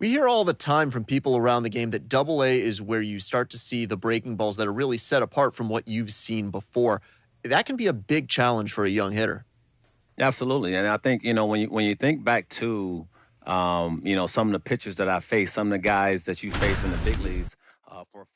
We hear all the time from people around the game that double A is where you start to see the breaking balls that are really set apart from what you've seen before. That can be a big challenge for a young hitter. Absolutely, and I think when you think back to some of the pitchers that I faced, some of the guys that you face in the big leagues for.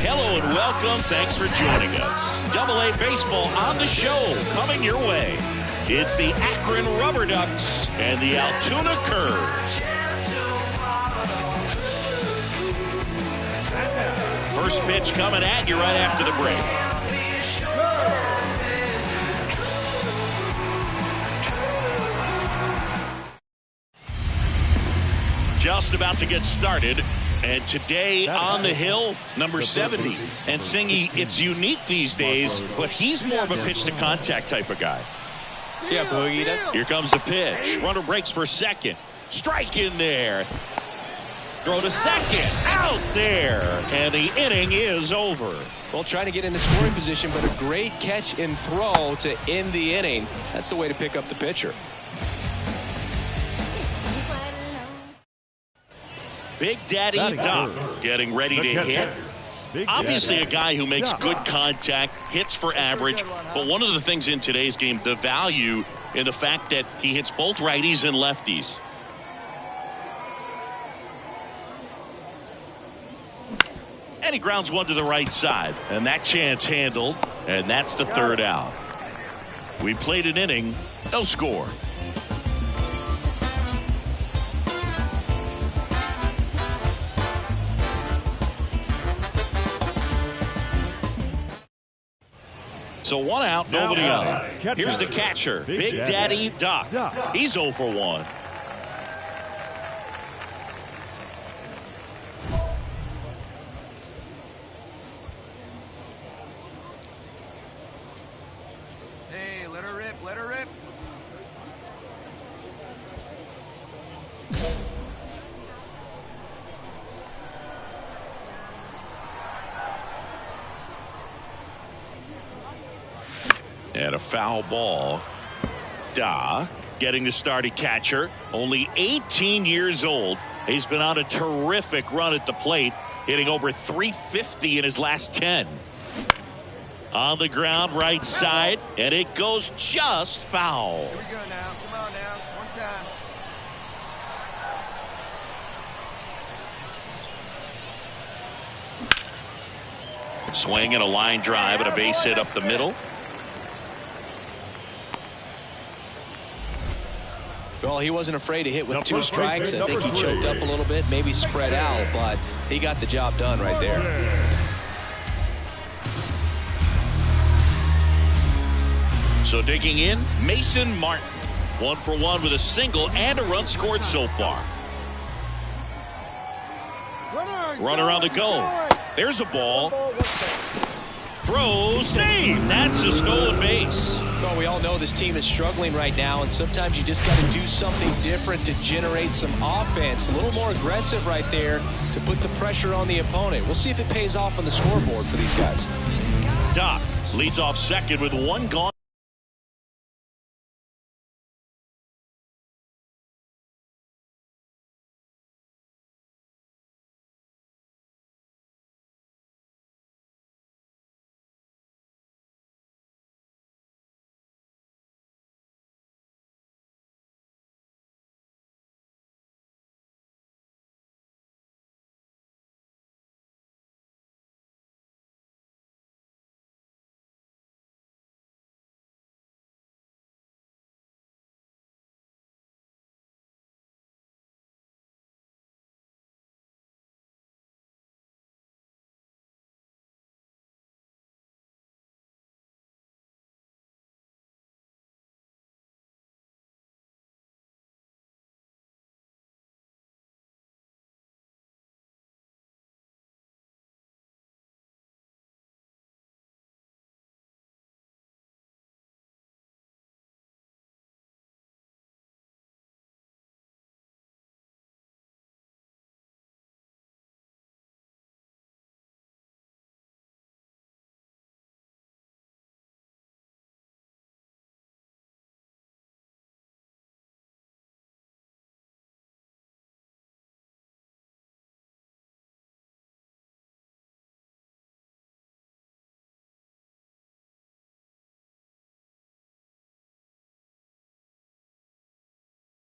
Hello and welcome. Thanks for joining us. Double-A baseball on the show, coming your way. It's the Akron Rubber Ducks and the Altoona Curves. First pitch coming at you right after the break. Just about to get started. And today on the hill, number 70. And Singy, it's unique these days, but he's more of a pitch-to-contact type of guy. Yeah, Boogie. Here comes the pitch. Runner breaks for second. Strike in there. Throw to second. Out there. And the inning is over. Well, trying to get into scoring position, but a great catch and throw to end the inning. That's the way to pick up the pitcher. Big Daddy Doc getting ready to hit. Obviously a guy who makes good contact, hits for average, but one of the things in today's game, the value in the fact that he hits both righties and lefties. And he grounds one to the right side, and that chance handled, and that's the third out. We played an inning, no score. So one out, nobody out. Here's the catcher, Big Daddy Doc. He's 0 for 1. Hey, let her rip, let her rip. And a foul ball. Doc getting the start at catcher. Only 18 years old. He's been on a terrific run at the plate, hitting over 350 in his last 10. On the ground, right side, and it goes just foul. Here we go now. Come on now. One time. Swing and a line drive and a base hit up the middle. Well, he wasn't afraid to hit with 2 strikes. I think he choked up a little bit, maybe spread out, but he got the job done right there. So digging in, Mason Martin. 1 for 1 with a single and a run scored so far. Runner on the go. There's a ball. Throw, save. That's a stolen base. Well, we all know this team is struggling right now, and sometimes you just got to do something different to generate some offense. A little more aggressive right there to put the pressure on the opponent. We'll see if it pays off on the scoreboard for these guys. Doc leads off second with 1 gone.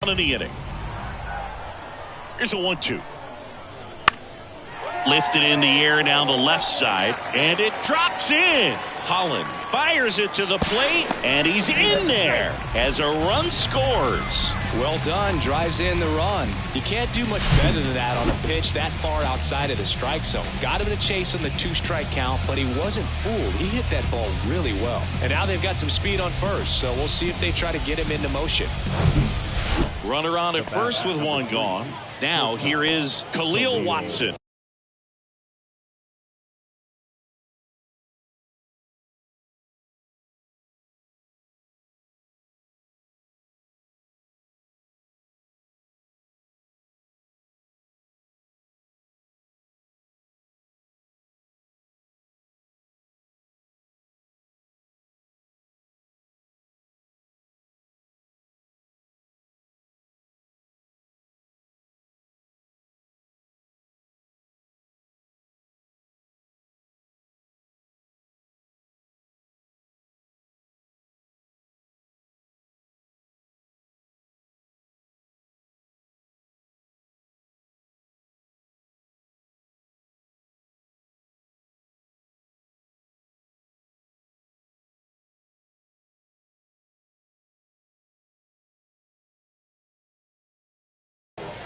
in the inning. Here's a 1-2. Lifted in the air down the left side, and it drops in. Holland fires it to the plate, and he's in there as a run scores. Well done. Drives in the run. You can't do much better than that on a pitch that far outside of the strike zone. Got him to chase on the 2-strike count, but he wasn't fooled. He hit that ball really well. And now they've got some speed on first, so we'll see if they try to get him into motion. Runner on at first with one gone. Now here is Khalil Watson.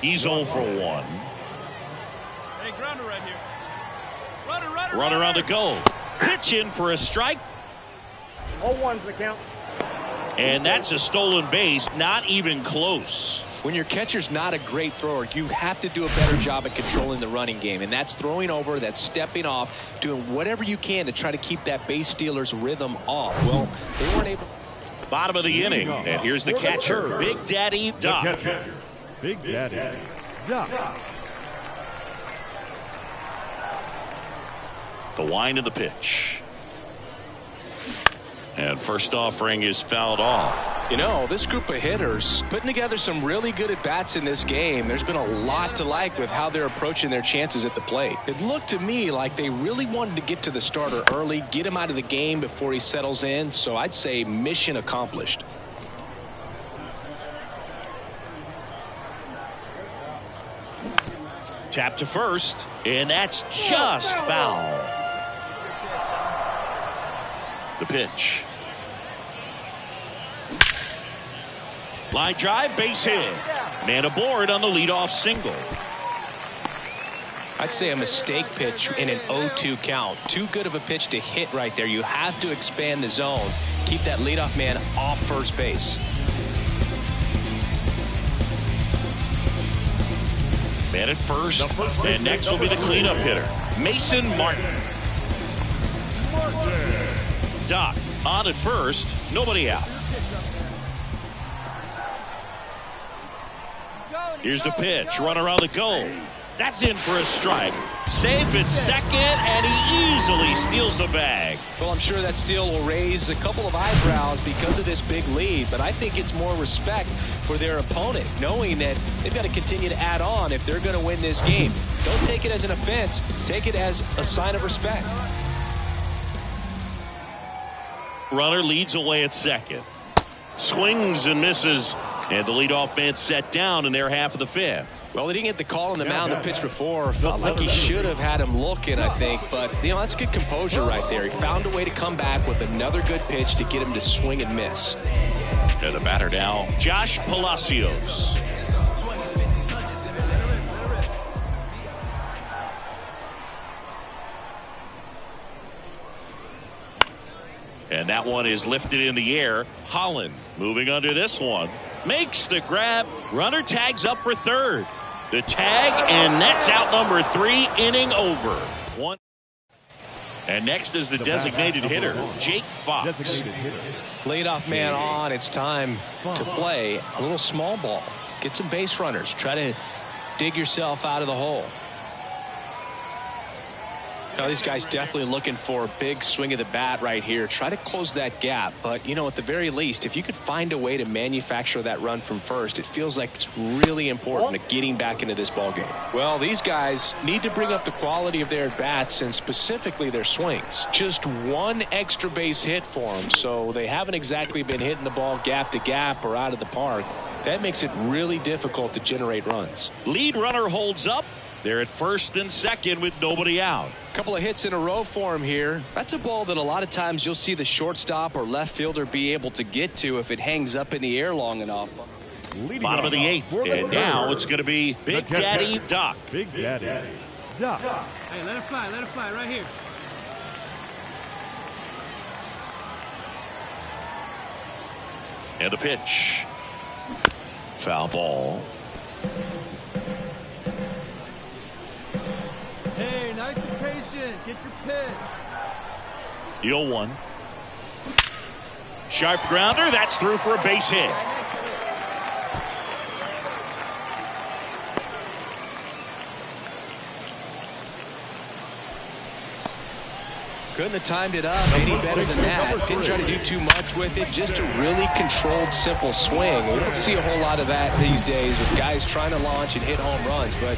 He's 0 for 1. Hey, grounder right here. Runner on the go. Pitch in for a strike. 0-1's the count. And that's a stolen base. Not even close. When your catcher's not a great thrower, you have to do a better job at controlling the running game. And that's throwing over, that's stepping off, doing whatever you can to try to keep that base stealer's rhythm off. Well, they weren't able. Bottom of the inning. And here's the catcher, Big Daddy Doc. Big Daddy. Doc. The wind of the pitch. And first offering is fouled off. You know, this group of hitters putting together some really good at-bats in this game. There's been a lot to like with how they're approaching their chances at the plate. It looked to me like they really wanted to get to the starter early, get him out of the game before he settles in. So I'd say mission accomplished. Tap to first, and that's just foul. The pitch. Line drive, base hit. Man aboard on the leadoff single. I'd say a mistake pitch in an 0-2 count. Too good of a pitch to hit right there. You have to expand the zone. Keep that leadoff man off first base. Man at first, and next will be the cleanup hitter, Mason Martin. Doc on at first, nobody out. Here's the pitch, runner on the go. That's in for a strike. Safe at second, and he easily steals the bag. Well, I'm sure that steal will raise a couple of eyebrows because of this big lead, but I think it's more respect for their opponent, knowing that they've got to continue to add on if they're going to win this game. Don't take it as an offense. Take it as a sign of respect. Runner leads away at second. Swings and misses, and the leadoff man set down in their half of the fifth. Well, he didn't get the call on the mound the pitch before. Felt like he should have had him looking, I think. But, you know, that's good composure right there. He found a way to come back with another good pitch to get him to swing and miss. And the batter now, Josh Palacios. And that one is lifted in the air. Holland moving under this one. Makes the grab. Runner tags up for third. The tag, and that's out number 3, inning over. One. And next is the designated hitter, Jake Fox. Leadoff man on. It's time to play a little small ball. Get some base runners. Try to dig yourself out of the hole. Now, these guys definitely looking for a big swing of the bat right here. Try to close that gap. But, you know, at the very least, if you could find a way to manufacture that run from first, it feels like it's really important to getting back into this ball game. Well, these guys need to bring up the quality of their bats and specifically their swings. Just one extra base hit for them, so they haven't exactly been hitting the ball gap to gap or out of the park. That makes it really difficult to generate runs. Lead runner holds up. They're at first and second with nobody out. A couple of hits in a row for him here. That's a ball that a lot of times you'll see the shortstop or left fielder be able to get to if it hangs up in the air long enough. Bottom of the eighth, and now it's going to be Big Daddy Doc. Big Daddy Doc. Hey, let it fly right here. And a pitch. Foul ball. Hey, nice and patient. Get your pitch. 0-1. Sharp grounder. That's through for a base hit. Couldn't have timed it up any better than that. Didn't try to do too much with it. Just a really controlled, simple swing. We don't see a whole lot of that these days with guys trying to launch and hit home runs, but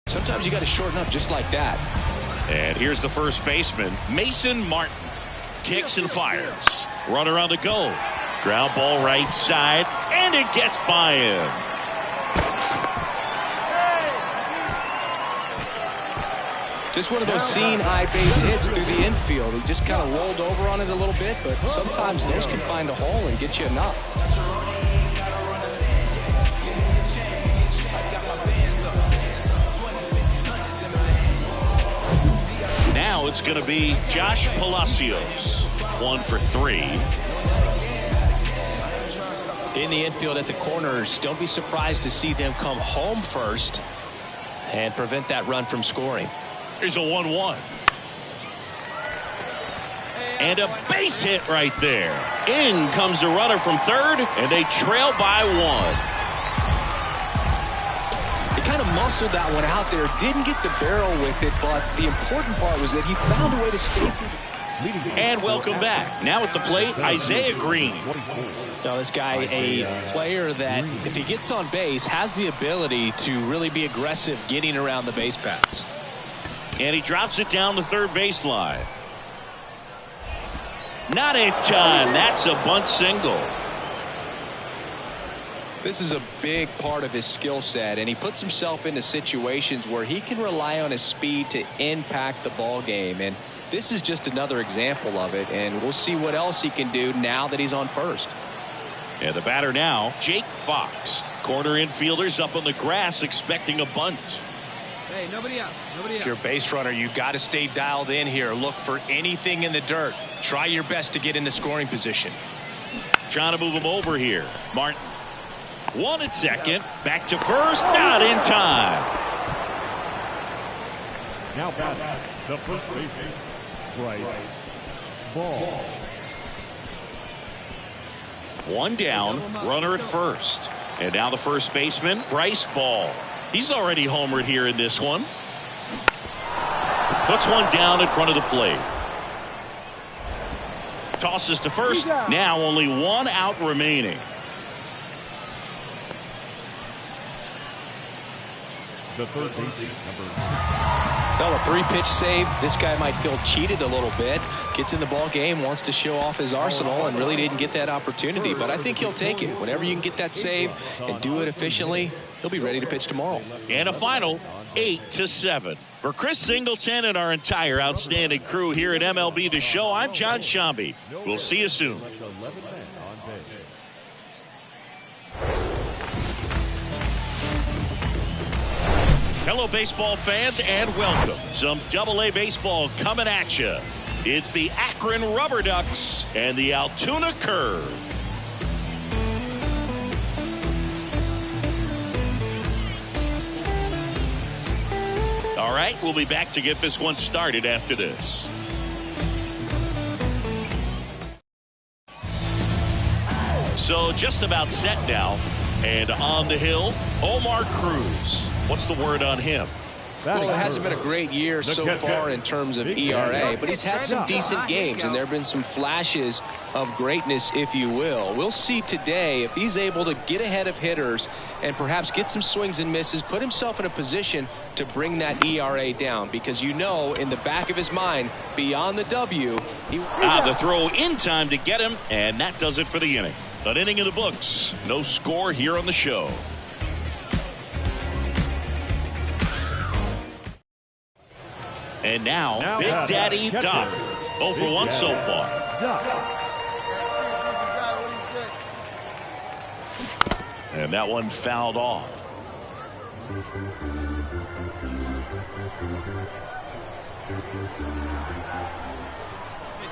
sometimes you got to shorten up just like that. And here's the first baseman, Mason Martin. Kicks and fires. Runner on the go. Ground ball right side, and it gets by him. Just one of those seeing eye base hits through the infield. He just kind of rolled over on it a little bit, but sometimes those can find a hole and get you enough. Now it's going to be Josh Palacios. 1 for 3. In the infield at the corners, don't be surprised to see them come home first and prevent that run from scoring. Here's a 1-1. And a base hit right there. In comes the runner from third, and they trail by 1. Kind of muscled that one out there, didn't get the barrel with it, but the important part was that he found a way to stay. And welcome back. Now at the plate, Isaiah Green. Now this guy, a player that if he gets on base has the ability to really be aggressive getting around the base paths. And he drops it down the third baseline. Not in time. That's a bunt single. This is a big part of his skill set, and he puts himself into situations where he can rely on his speed to impact the ball game. And this is just another example of it, and we'll see what else he can do now that he's on first. And the batter now, Jake Fox. Corner infielders up on the grass expecting a bunt. Hey, nobody out. Nobody out. If you're a base runner, you got to stay dialed in here. Look for anything in the dirt. Try your best to get into scoring position. Trying to move him over here. Martin. 1 at second. Back to first. Not in time. Now batting, the first baseman, Bryce Ball. 1 down. Runner at first. And now the first baseman, Bryce Ball. He's already homered here in this one. Puts one down in front of the plate. Tosses to first. Now only 1 out remaining. The third baseman, number. Well, a 3-pitch save. This guy might feel cheated a little bit. Gets in the ball game, wants to show off his arsenal, and really didn't get that opportunity. But I think he'll take it. Whenever you can get that save and do it efficiently, he'll be ready to pitch tomorrow. And a final 8-7. For Chris Singleton and our entire outstanding crew here at MLB The Show, I'm John Shambi. We'll see you soon. Hello, baseball fans, and welcome. Some Double-A baseball coming at you. It's the Akron Rubber Ducks and the Altoona Curve. All right, we'll be back to get this one started after this. So just about set now. And on the hill, Omar Cruz. What's the word on him? Well, it hasn't been a great year so far in terms of ERA, but he's had some decent games, and there have been some flashes of greatness, if you will. We'll see today if he's able to get ahead of hitters and perhaps get some swings and misses, put himself in a position to bring that ERA down, because you know in the back of his mind, beyond the W, the throw in time to get him, and that does it for the inning. An inning in the books. No score here on the show. And now Big Daddy Doc. 0 for 1 so far. And that one fouled off.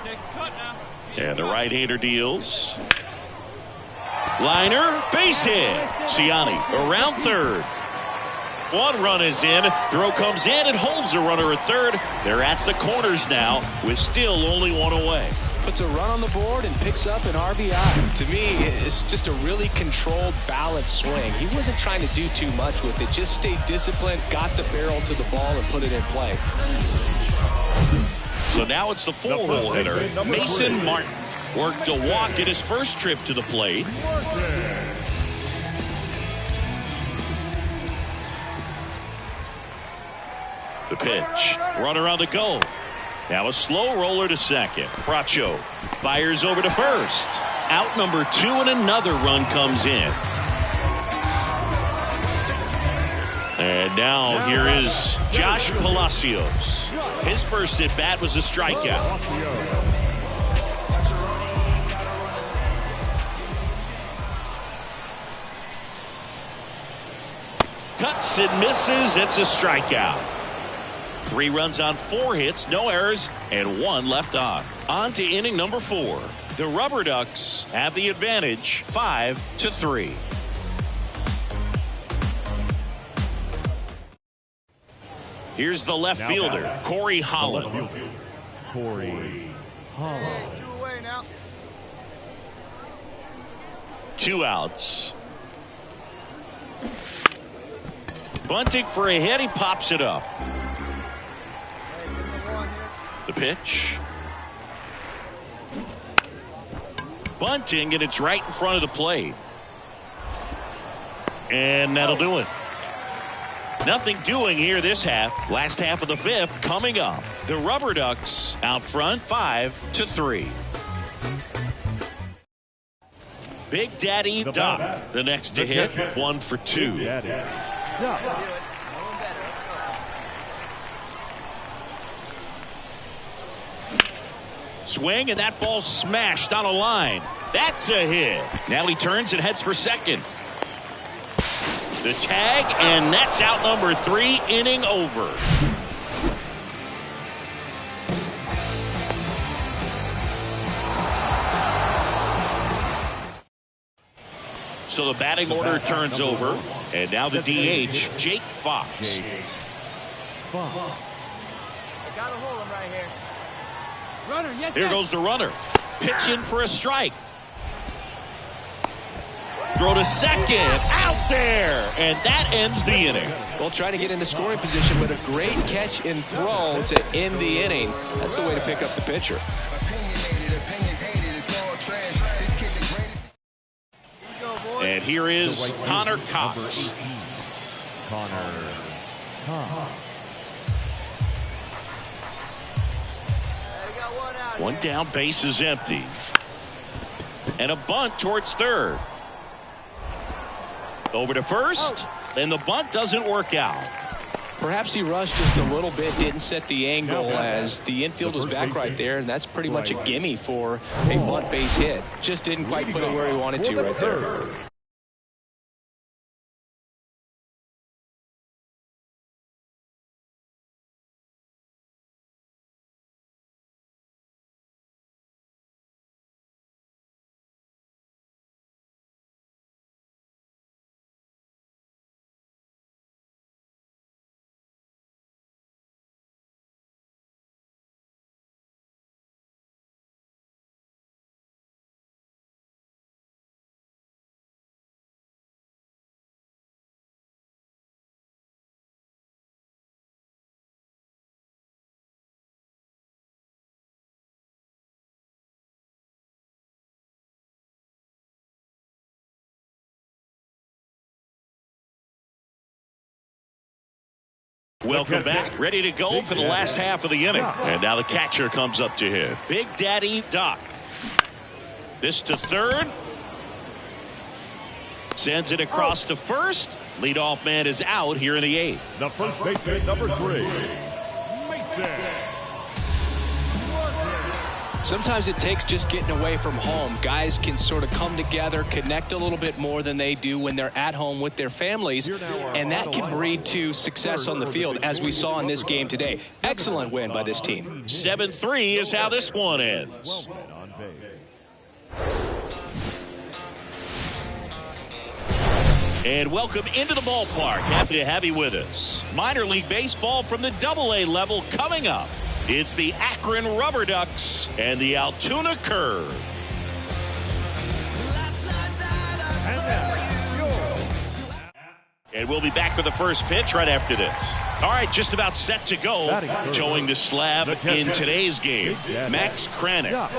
Take a cut now. And the right-hander deals. Liner, base hit. Ciani around third. One run is in. Throw comes in and holds the runner at third. They're at the corners now with still only one away. puts a run on the board and picks up an RBI. To me, it's just a really controlled, balanced swing. He wasn't trying to do too much with it. Just stayed disciplined, got the barrel to the ball, and put it in play. So now it's the four-hole hitter, Mason Martin. Worked a walk at his first trip to the plate. The pitch. Runner on the go. Now a slow roller to second. Bracho fires over to first. Out number 2 and another run comes in. And now here is Josh Palacios. His first at bat was a strikeout. Cuts and misses. It's a strikeout. 3 runs on 4 hits, no errors, and 1 left on. On to inning number 4. The Rubber Ducks have the advantage, 5-3. Here's the left fielder, Corey Holland. Corey Holland. 2 away now. 2 outs. Bunting for a hit, he pops it up. The pitch. Bunting, and it's right in front of the plate. And that'll do it. Nothing doing here this half. Last half of the 5th coming up. The Rubber Ducks out front 5-3. Big Daddy Doc, the next to hit, 1 for 2. Swing, and that ball smashed on a line. That's a hit. Now he turns and heads for second. The tag, and that's out number 3, inning over. So the batting order turns over, and now the DH, Jake Fox. I gotta hold him right here. Runner, yes, Here goes the runner. Pitching for a strike. Throw to second. Out there. And that ends the inning. Well, trying to get into scoring position with a great catch and throw to end the inning. That's the way to pick up the pitcher. And here is Connor Cox. Connor Cox. One down, base is empty. And a bunt towards third. Over to first, and the bunt doesn't work out. Perhaps he rushed just a little bit, didn't set the angle as the infield was back right there, and that's pretty much a gimme for a bunt base hit. Just didn't quite put it where he wanted to right there. Welcome back. Ready to go for the last half of the inning. And now the catcher comes up to hit. Big Daddy Doc. This to third. Sends it across to first. Leadoff man is out here in the 8th. The first baseman, number 3, Mason. Sometimes it takes just getting away from home. Guys can sort of come together, connect a little bit more than they do when they're at home with their families, and that can breed to success on the field, as we saw in this game today. Excellent win by this team. 7-3 is how this one ends. And welcome into the ballpark. Happy to have you with us. Minor league baseball from the AA level coming up. It's the Akron Rubber Ducks and the Altoona Curve. And we'll be back with the first pitch right after this. All right, just about set to go. Showing the slab in today's game, Max Kranick.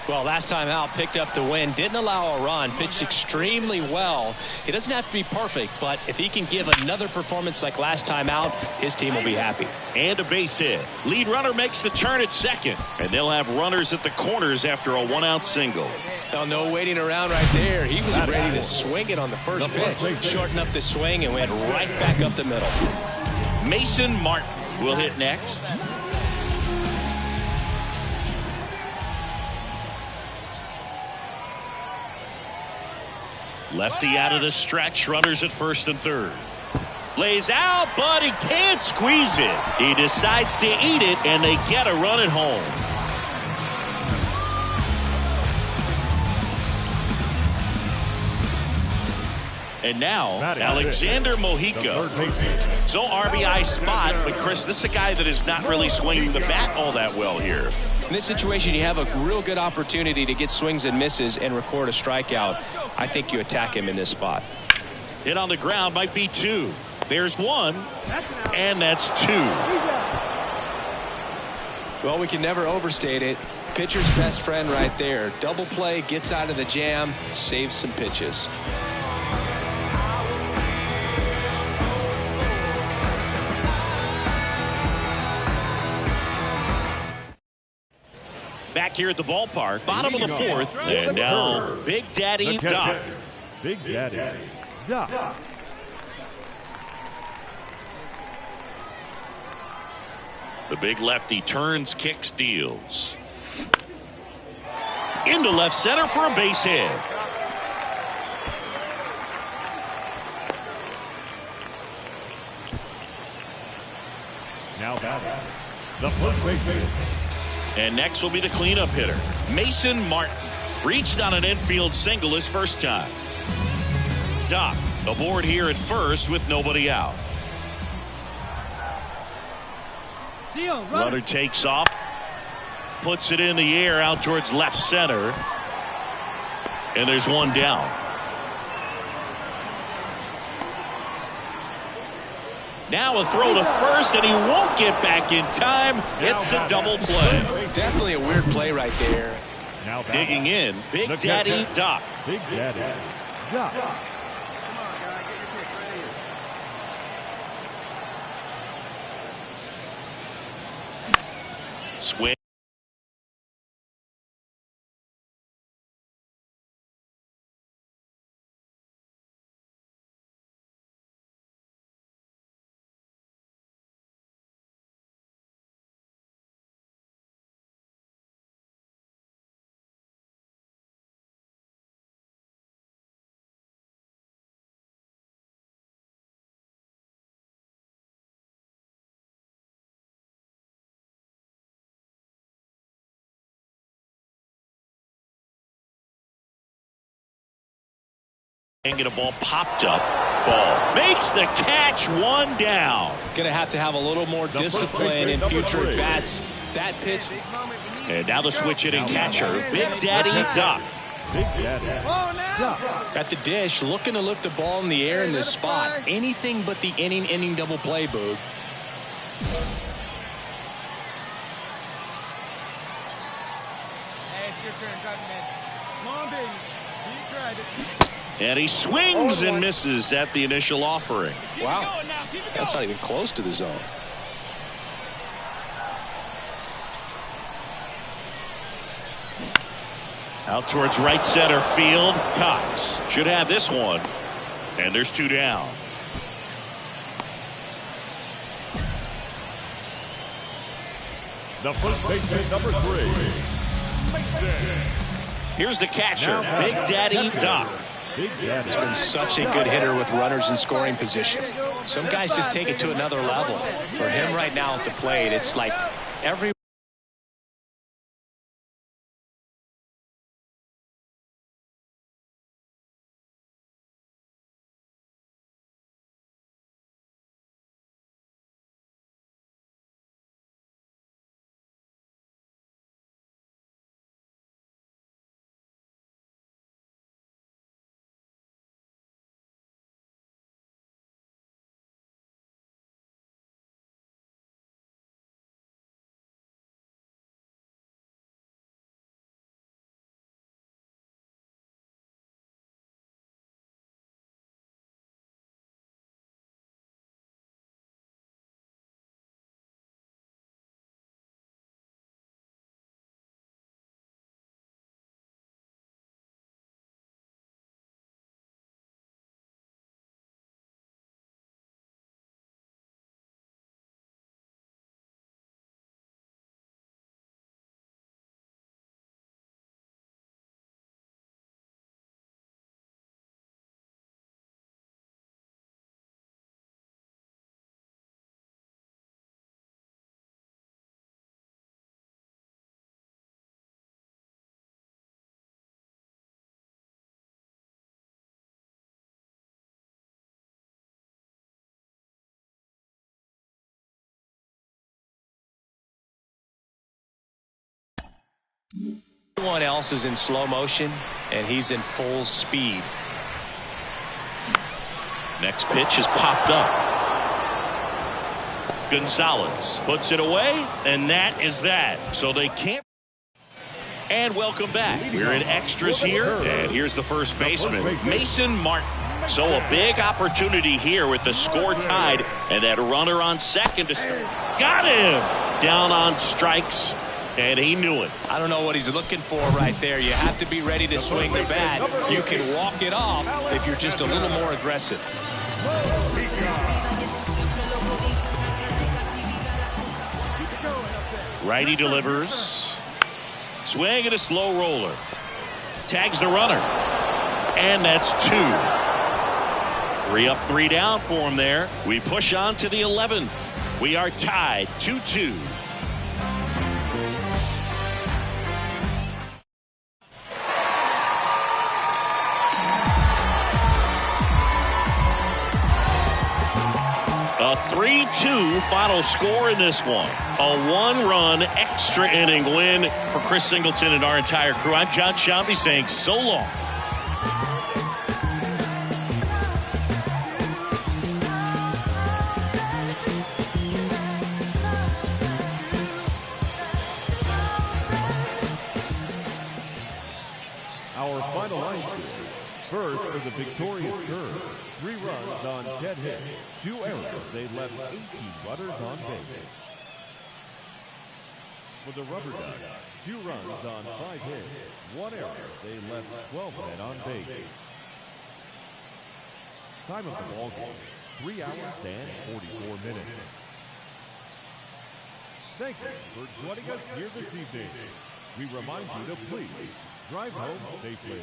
Well, last time out, picked up the win, didn't allow a run, pitched extremely well. He doesn't have to be perfect, but if he can give another performance like last time out, his team will be happy. And a base hit. Lead runner makes the turn at second, and they'll have runners at the corners after a 1-out single. Well, no waiting around right there. He was ready to swing it on the first pitch. Shortened up the swing and went right back up the middle. Mason Martin will hit next. Lefty out of the stretch, runners at first and third. Lays out, but he can't squeeze it. He decides to eat it, and they get a run at home. And now, Alexander Mojica. So RBI spot, but Chris, this is a guy that is not really swinging the bat all that well here. In this situation, you have a real good opportunity to get swings and misses and record a strikeout. I think you attack him in this spot. Hit on the ground might be 2. There's 1, and that's 2. Well, we can never overstate it. Pitcher's best friend right there. Double play, gets out of the jam, saves some pitches. Back here at the ballpark, bottom of the 4th, and now Big Daddy Doc. Big Daddy Doc. The big lefty turns, kicks, deals. Into left center for a base hit. Now batting, the first baseman. And next will be the cleanup hitter, Mason Martin. Reached on an infield single his first time. Doc aboard here at first with nobody out. Steal, Runner takes off, puts it in the air out towards left center, and there's one down. Now a throw to first, and he won't get back in time. It's a double play. Definitely a weird play right there. Now Digging in, Big Daddy Doc. Big Daddy Doc. Swing. And get a ball popped up. Ball makes the catch, one down. Going to have a little more discipline in future at bats. That pitch. And now the switch hitting catcher, Big Daddy Doc. Big Daddy Doc. At the dish, looking to lift the ball in the air in this spot. Anything but the inning double play, Boog. Hey, it's your turn, driving man. Come on, baby. See, you tried it. And he swings and misses at the initial offering. Wow. That's not even close to the zone. Out towards right center field. Cox should have this one. And there's 2 down. The first baseman, number 3, Mason. Here's the catcher, Big Daddy Doc. He's been such a good hitter with runners in scoring position. Some guys just take it to another level. For him right now at the plate, it's like every everyone else is in slow motion, and he's in full speed. Next pitch has popped up. Gonzalez puts it away, and that is that. So they can't. And welcome back. We're in extras here, and here's the first baseman, Mason Martin. So a big opportunity here with the score tied and that runner on second to start. Got him! Down on strikes, and he knew it. I don't know what he's looking for right there. You have to be ready to swing the bat. You can walk it off if you're just a little more aggressive. Righty delivers. Swing and a slow roller. Tags the runner. And that's 2. 3 up, 3 down for him there. We push on to the 11th. We are tied 2-2. A 3-2 final score in this one. A 1-run extra inning win for Chris Singleton and our entire crew. I'm John Shelby saying so long. Our final line score. First for the victorious Curve. 3 runs on 10 hits, 2 errors. They left 18 runners on base. For the Rubber Ducks, 2 runs on 5 hits, 1 error. They left 12 men on base. Time of the ball game, 3 hours and 44 minutes. Thank you for joining us here this evening. We remind you to please drive home safely.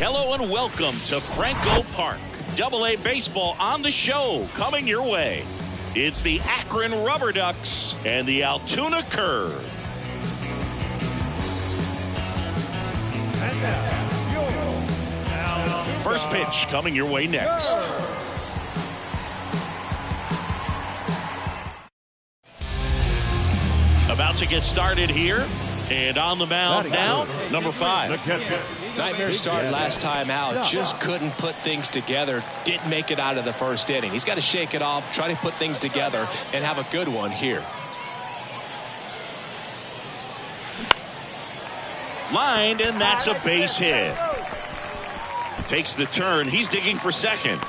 Hello and welcome to Franco Park. Double-A baseball on the show coming your way. It's the Akron Rubber Ducks and the Altoona Curve. And now, First pitch coming your way next. A about to get started here. And on the mound now, number 5. Nightmare start last time out. Just couldn't put things together. Didn't make it out of the first inning. He's got to shake it off, try to put things together, and have a good one here. Lined, and that's a base hit. Takes the turn. He's digging for second.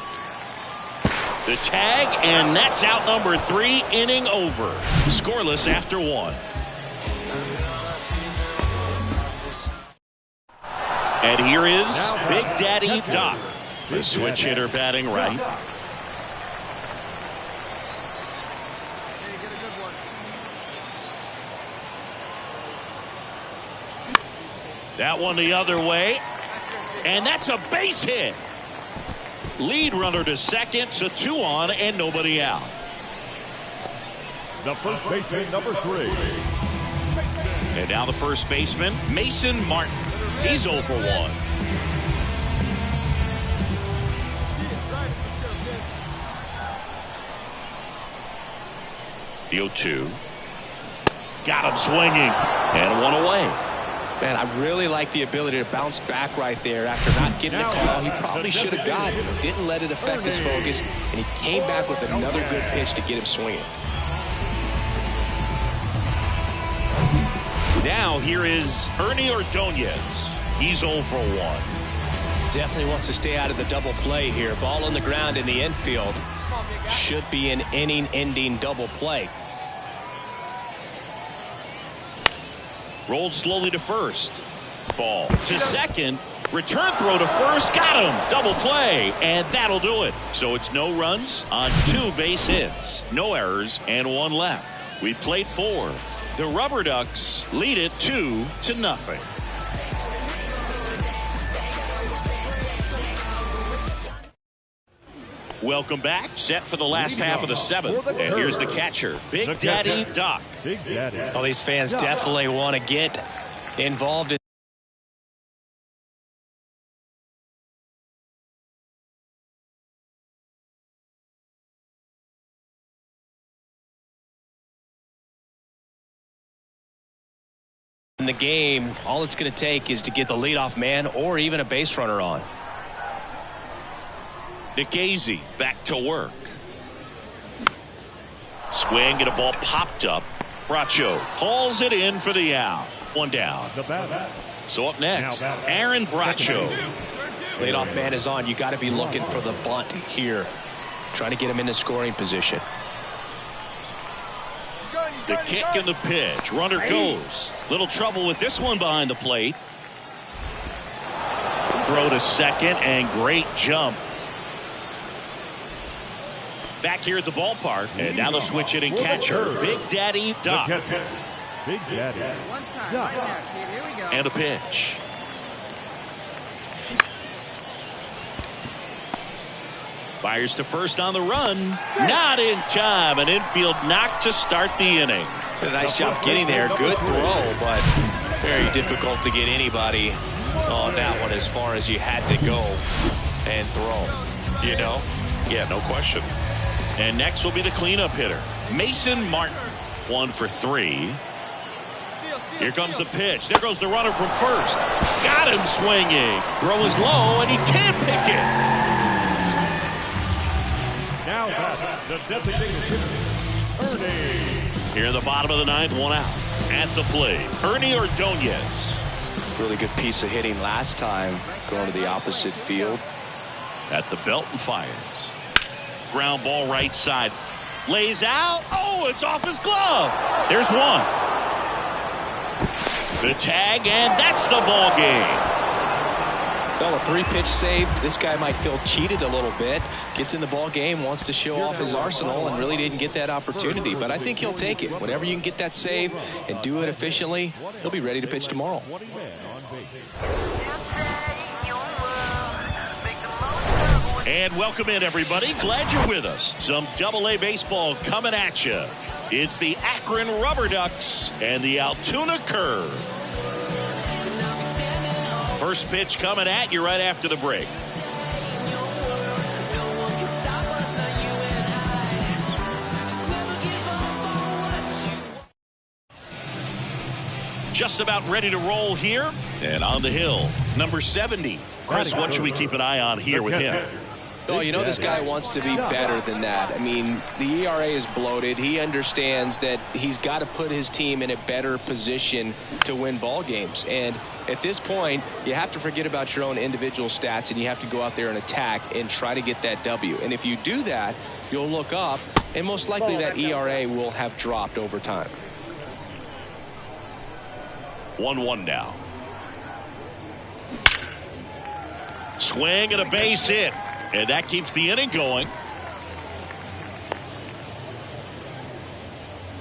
The tag, and that's out number 3. Inning over. Scoreless after 1. And here is Big Daddy Doc, the switch hitter batting right. That one the other way. And that's a base hit. Lead runner to second, so 2 on and nobody out. The first baseman, number 3. And now the first baseman, Mason Martin. He's 0 for 1. The 0-2. Got him swinging. And 1 away. Man, I really like the ability to bounce back right there after not getting the call he probably should have gotten. Didn't let it affect his focus, and he came back with another good pitch to get him swinging. Now here is Ernie Ordonez. He's 0 for 1. Definitely wants to stay out of the double play here. Ball on the ground in the infield. Should be an inning-ending double play. Rolled slowly to first. Ball to second. Return throw to first. Got him. Double play. And that'll do it. So it's no runs on 2 base hits. No errors and 1 left. We played 4. The Rubber Ducks lead it 2-0. Welcome back. Set for the last half of the 7th. And here's the catcher, Big Daddy Doc. Big Daddy. Well, these fans definitely want to get involved in the game. All it's going to take is to get the leadoff man or even a base runner on. Nikhazy back to work. Swing and a ball popped up. Bracho hauls it in for the out. 1 down. So up next, Aaron Bracho. Leadoff man is on. You got to be looking for the bunt here. Trying to get him in the scoring position. The kick and the pitch. Runner goes. Little trouble with this one behind the plate. Throw to second and great jump. Back here at the ballpark, and now the switch hitting catcher, Big Daddy Doc. Big Daddy. And a pitch. Fires to first on the run. Not in time. An infield knock to start the inning. Did a nice job getting there. Good throw, but very difficult to get anybody on that one as far as you had to go and throw. You know? Yeah, no question. And next will be the cleanup hitter, Mason Martin. 1 for 3. Here comes the pitch. There goes the runner from first. Got him swinging. Throw is low, and he can't pick it. Now that's the designated hitter, Ernie. Here in the bottom of the 9th, 1 out. At the plate, Ernie Ordonez. Really good piece of hitting last time, going to the opposite field. At the belt and fires. Ground ball right side. Lays out. Oh, it's off his glove. There's 1. The tag, and that's the ball game. Well, a 3-pitch save. This guy might feel cheated a little bit. Gets in the ball game, wants to show off his arsenal, and really didn't get that opportunity. But I think he'll take it. Whenever you can get that save and do it efficiently, he'll be ready to pitch tomorrow. And welcome in, everybody. Glad you're with us. Some Double-A baseball coming at you. It's the Akron Rubber Ducks and the Altoona Curve. First pitch coming at you right after the break. just about ready to roll here. And on the hill, number 70. Chris, what should we keep an eye on here with him? Oh, you know this guy wants to be better than that. I mean, the ERA is bloated. He understands that he's got to put his team in a better position to win ball games. And at this point, you have to forget about your own individual stats, and you have to go out there and attack and try to get that W. And if you do that, you'll look up, and most likely that ERA will have dropped over time. 1-1 now. Swing and a base hit. And that keeps the inning going.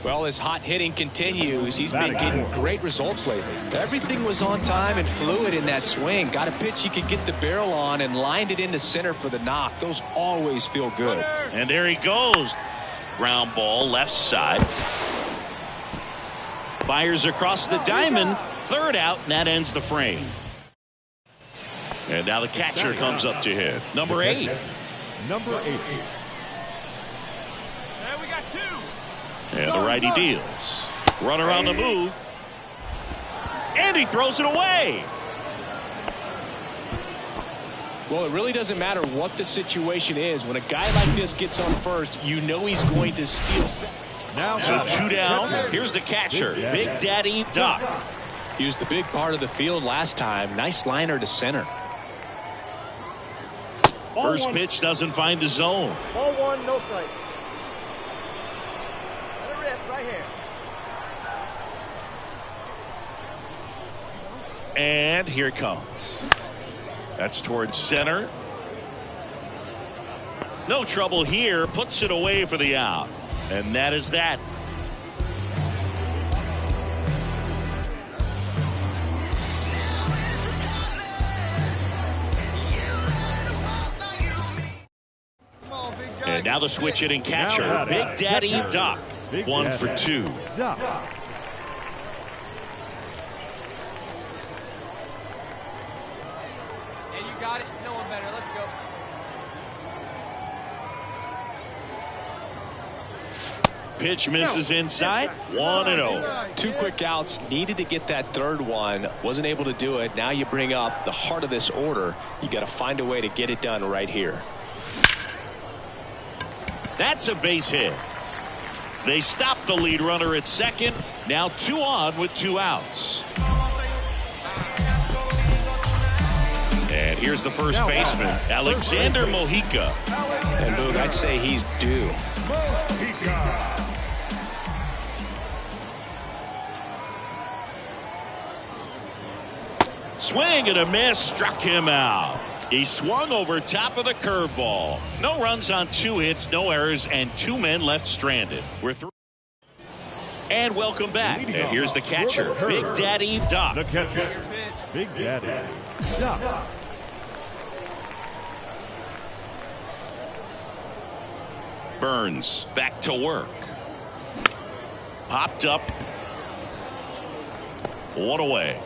Well, his hot hitting continues. He's been getting great results lately. Everything was on time and fluid in that swing. Got a pitch he could get the barrel on and lined it into center for the knock. Those always feel good. And there he goes. Ground ball left side. Fires across the diamond. Third out, and that ends the frame. And now the catcher comes up to hit. Number 8. Number 8. There we got 2. And the righty deals. Runner on the move. And he throws it away. Well, it really doesn't matter what the situation is. When a guy like this gets on first, you know he's going to steal second. Now, So 2 down. Here's the catcher, Big Daddy Doc. He was the big part of the field last time. Nice liner to center. First pitch doesn't find the zone. Ball 1, no strike. Let it rip right here. And here it comes. That's towards center. No trouble here. Puts it away for the out. And that is that. And now the switch hitting catcher, Big Daddy Doc. 1 for 2. Doc. Yeah, you got it. No one better. Let's go. Pitch misses inside. 1-0. 2 quick outs. Needed to get that third one. Wasn't able to do it. Now you bring up the heart of this order. You got to find a way to get it done right here. That's a base hit. They stop the lead runner at second. Now 2 on with 2 outs. And here's the first baseman, Alexander Mojica. And Boog, I'd say he's due. Swing and a miss, struck him out. He swung over top of the curveball. No runs on 2 hits, no errors, and 2 men left stranded. We're through. And welcome back. And here's the catcher, Big Daddy Doc. The catcher, Big Daddy Doc. Burns back to work. Popped up. 1 away.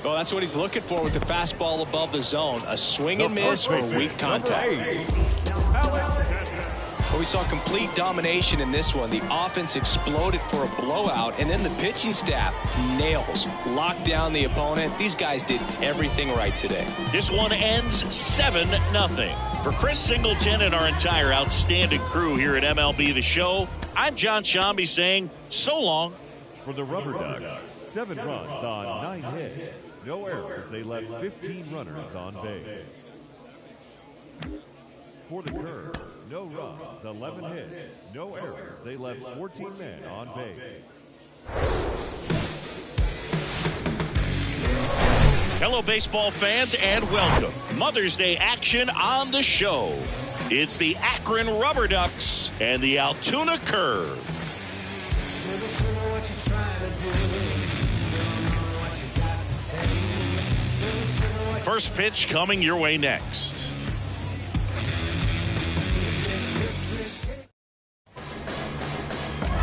Well, that's what he's looking for with the fastball above the zone. A swing and miss or weak contact. Well, we saw complete domination in this one. The offense exploded for a blowout, and then the pitching staff nails, locked down the opponent. These guys did everything right today. This one ends 7-0. For Chris Singleton and our entire outstanding crew here at MLB The Show, I'm John Shambi saying so long. For the Rubber Ducks, 7 runs on 9 hits. No errors. They left 15 runners on base. For the Curve, no runs, 11 hits. No errors. They left 14 men on base. Hello, baseball fans, and welcome. Mother's Day action on the show. It's the Akron Rubber Ducks and the Altoona Curve. First pitch coming your way next.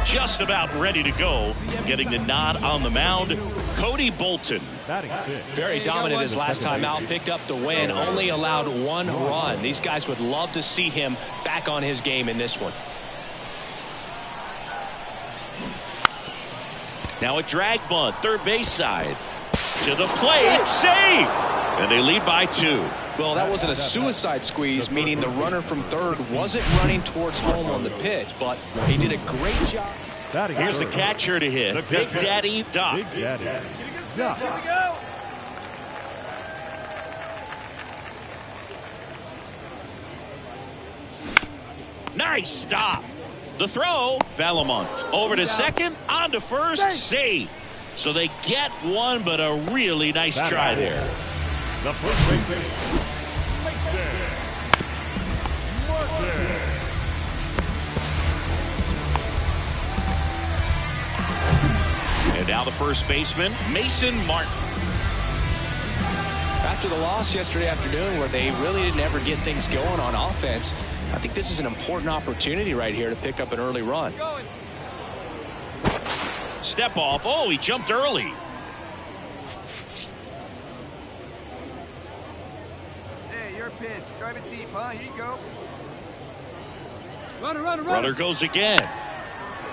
Just about ready to go. Getting the nod on the mound, Cody Bolton. Very dominant his last time out. Picked up the win. Only allowed 1 run. These guys would love to see him back on his game in this one. Now a drag bunt, third base side. To the plate, save! And they lead by 2. Well, that wasn't a suicide squeeze, meaning the runner from third wasn't running towards home on the pitch, but he did a great job. Here's the catcher to hit, Big Daddy Doc. Big Daddy Doc. Here we go. Nice stop. The throw, Bellamont. Over to second, on to first, save. So they get one, but a really nice try there. The first baseman, Martin. And now the first baseman, Mason Martin. After the loss yesterday afternoon where they really didn't ever get things going on offense, I think this is an important opportunity right here to pick up an early run. Step off. Oh, he jumped early. Hey, your pitch. Drive it deep, huh? Here you go. Runner goes again.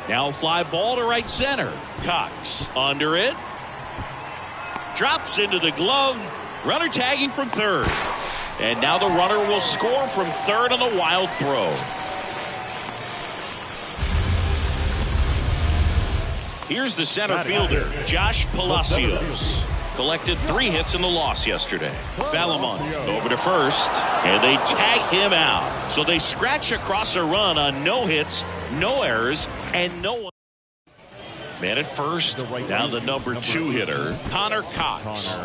Now fly ball to right center. Cox under it. Drops into the glove. Runner tagging from third. And now the runner will score from third on the wild throw. Here's the center fielder, Josh Palacios. Collected 3 hits in the loss yesterday. Bellamont over to first, and they tag him out. So they scratch across a run on no hits, no errors, and no one. Man at first, down the number 2 hitter, Connor Cox.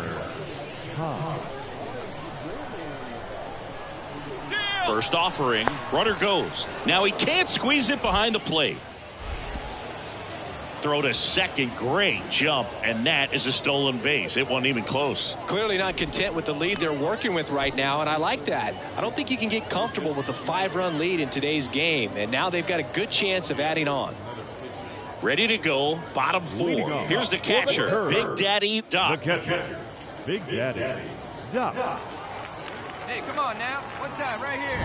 First offering, runner goes. Now he can't squeeze it behind the plate. Throw to second, great jump, and that is a stolen base. It wasn't even close. Clearly not content with the lead they're working with right now, and I like that. I don't think you can get comfortable with a 5-run lead in today's game, and now they've got a good chance of adding on. Ready to go, bottom 4. Here's the catcher, Big Daddy Doc. The catcher, Big Daddy Doc. Hey, come on now. One time, right here.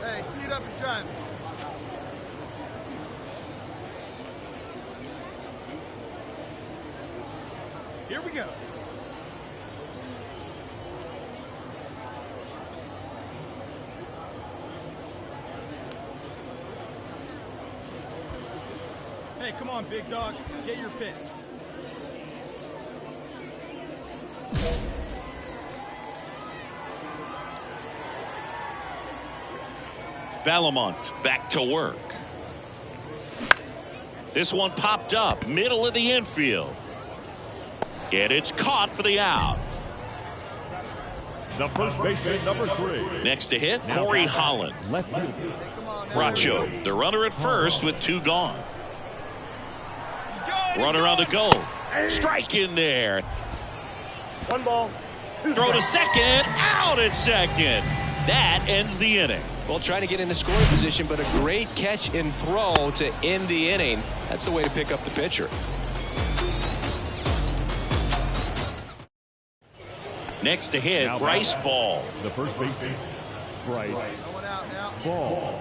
Hey, seat up and drive. Here we go. Hey, come on, big dog. Get your pitch. Bellamont back to work. This one popped up, middle of the infield. And it's caught for the out. The first baseman, number 3. Next to hit, Corey Holland. Left field. Bracho, the runner at first with 2 gone. Runner on the go. Strike in there. 1 ball. Throw to second. Out at second. That ends the inning. Well, trying to get into scoring position, but a great catch and throw to end the inning. That's the way to pick up the pitcher. Next to hit, Now Bryce Ball. The first baseman, Bryce Ball.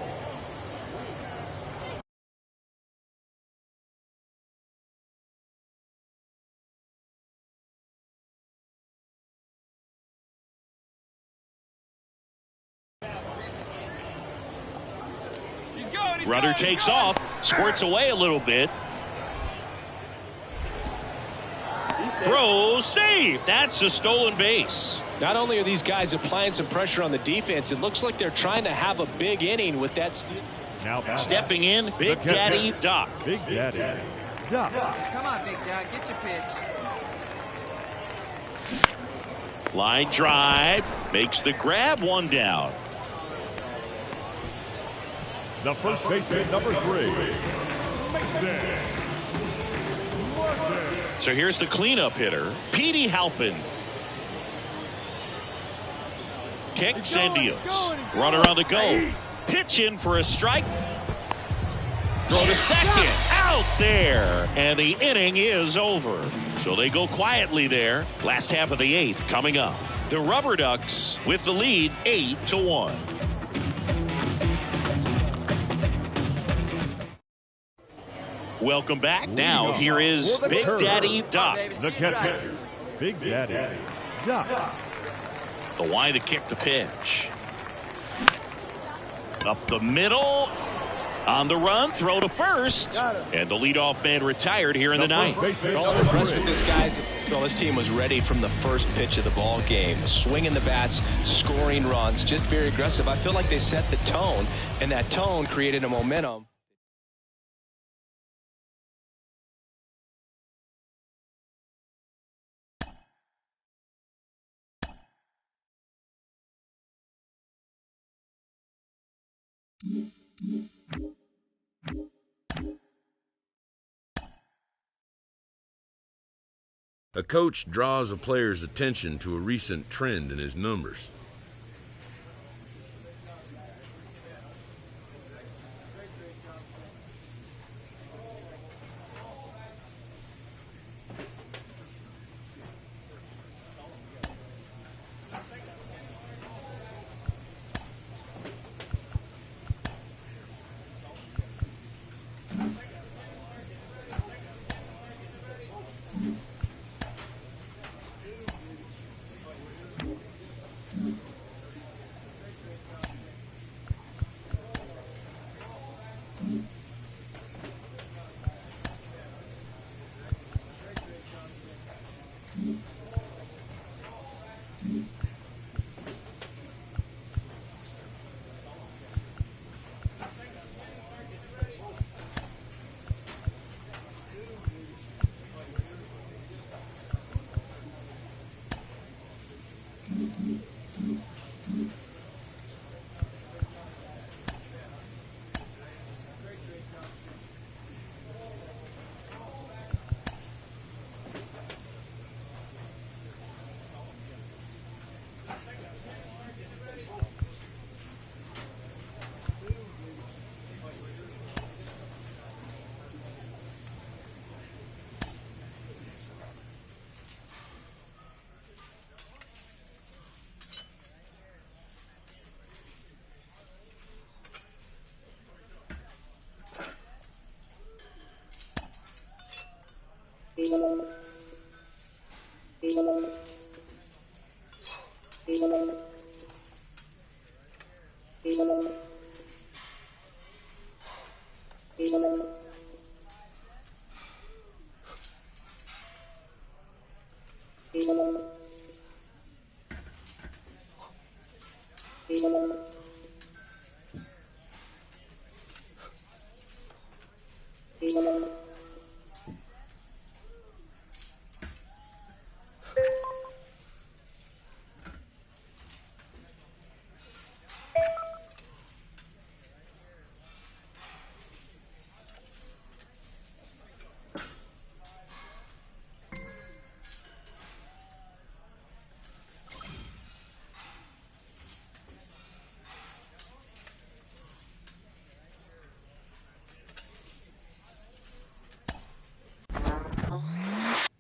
Runner takes off, squirts away a little bit. Throw, save. That's a stolen base. Not only are these guys applying some pressure on the defense, it looks like they're trying to have a big inning with that steal. Now stepping in, Big Daddy Doc. Big Daddy Doc. Come on, big dog. Get your pitch. Line drive, makes the grab, 1 down. The first baseman, number 3. Mason Martin. So here's the cleanup hitter, Petey Halpin. Kicks and deals. Runner on the go. Pitch in for a strike. Throw to second. Out there. And the inning is over. So they go quietly there. Last half of the 8th coming up. The Rubber Ducks with the lead 8-1. Welcome back. Now here is Big Daddy Doc. The catcher, Big Daddy Doc. The wide to kick the pitch. Up the middle. On the run, throw to first. And the leadoff man retired here in the ninth. I'm impressed with this, guys. Well, this team was ready from the first pitch of the ball game. Swinging the bats, scoring runs, just very aggressive. I feel like they set the tone, and that tone created a momentum. A coach draws a player's attention to a recent trend in his numbers.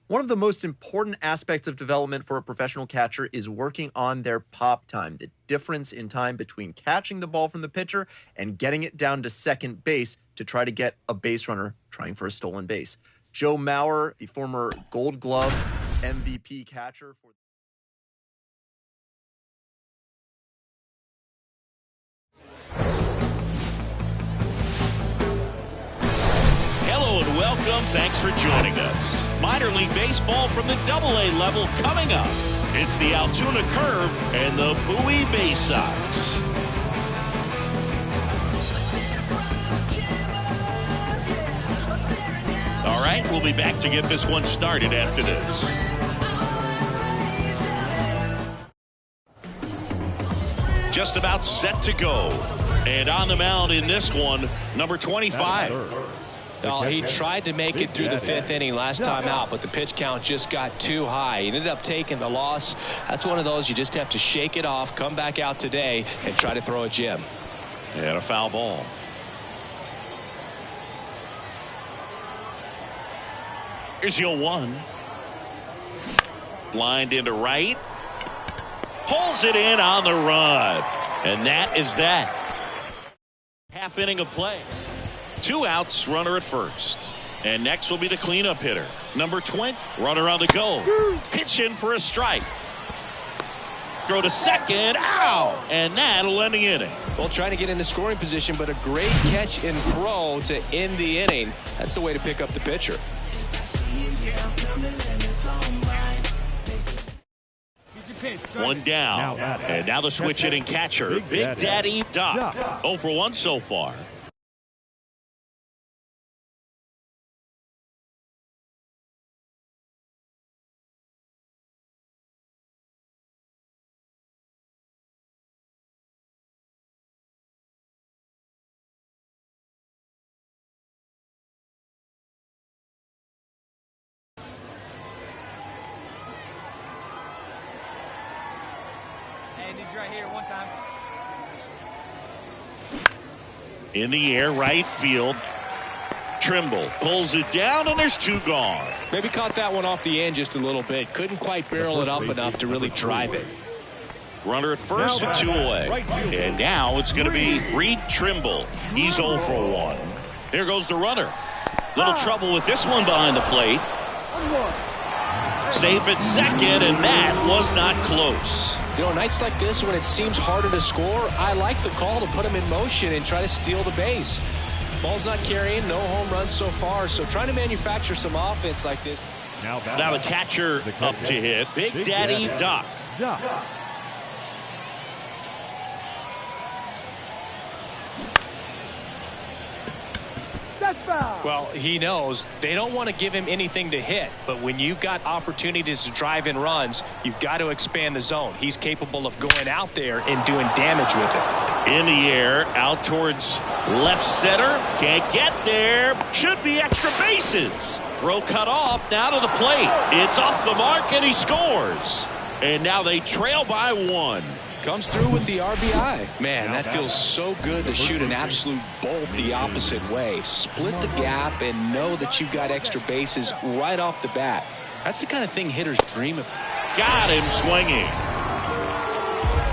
One of the most important aspects of development for a professional catcher is working on their pop time, the difference in time between catching the ball from the pitcher and getting it down to second base to try to get a base runner trying for a stolen base. Joe Mauer, the former Gold Glove MVP catcher for Hello and welcome. Thanks for joining us. Minor League Baseball from the AA level coming up. It's the Altoona Curve and the Bowie Bay Sox. All right, we'll be back to get this one started after this. Just about set to go. And on the mound in this one, number 25. Well, he tried to make it through the fifth inning last time out, but the pitch count just got too high. He ended up taking the loss. That's one of those you just have to shake it off, come back out today, and try to throw a gem. And a foul ball. Here's your one. Lined into right. Pulls it in on the run. And that is that. Half inning of play. 2 outs, runner at first. And next will be the cleanup hitter, number 20. Runner on the go. Pitch in for a strike. Throw to second. Ow! And that'll end the inning. Well, trying to get into scoring position, but a great catch and throw to end the inning. That's the way to pick up the pitcher. One down. And now the switch hitting catcher, Big Daddy Doc. 0 for 1 so far. Right here, one time. In the air, right field. Trimble pulls it down, and there's 2 gone. Maybe caught that one off the end just a little bit. Couldn't quite barrel it up enough to really drive it. Runner at first, 2 away. And now it's going to be Reed Trimble. He's 0 for 1. There goes the runner. Little trouble with this one behind the plate. Safe at second, and that was not close. You know, nights like this when it seems harder to score, I like the call to put him in motion and try to steal the base. Ball's not carrying, no home runs so far, so trying to manufacture some offense like this. Now the catcher up to hit, Big Daddy Doc. Well, he knows they don't want to give him anything to hit, but when you've got opportunities to drive in runs, you've got to expand the zone. He's capable of going out there and doing damage with it. In the air, out towards left center. Can't get there. Should be extra bases. Throw cut off, now to the plate. It's off the mark, and he scores. And now they trail by 1. Comes through with the RBI. Man, that feels so good to shoot an absolute bolt the opposite way. Split the gap and know that you've got extra bases right off the bat. That's the kind of thing hitters dream of. Got him swinging.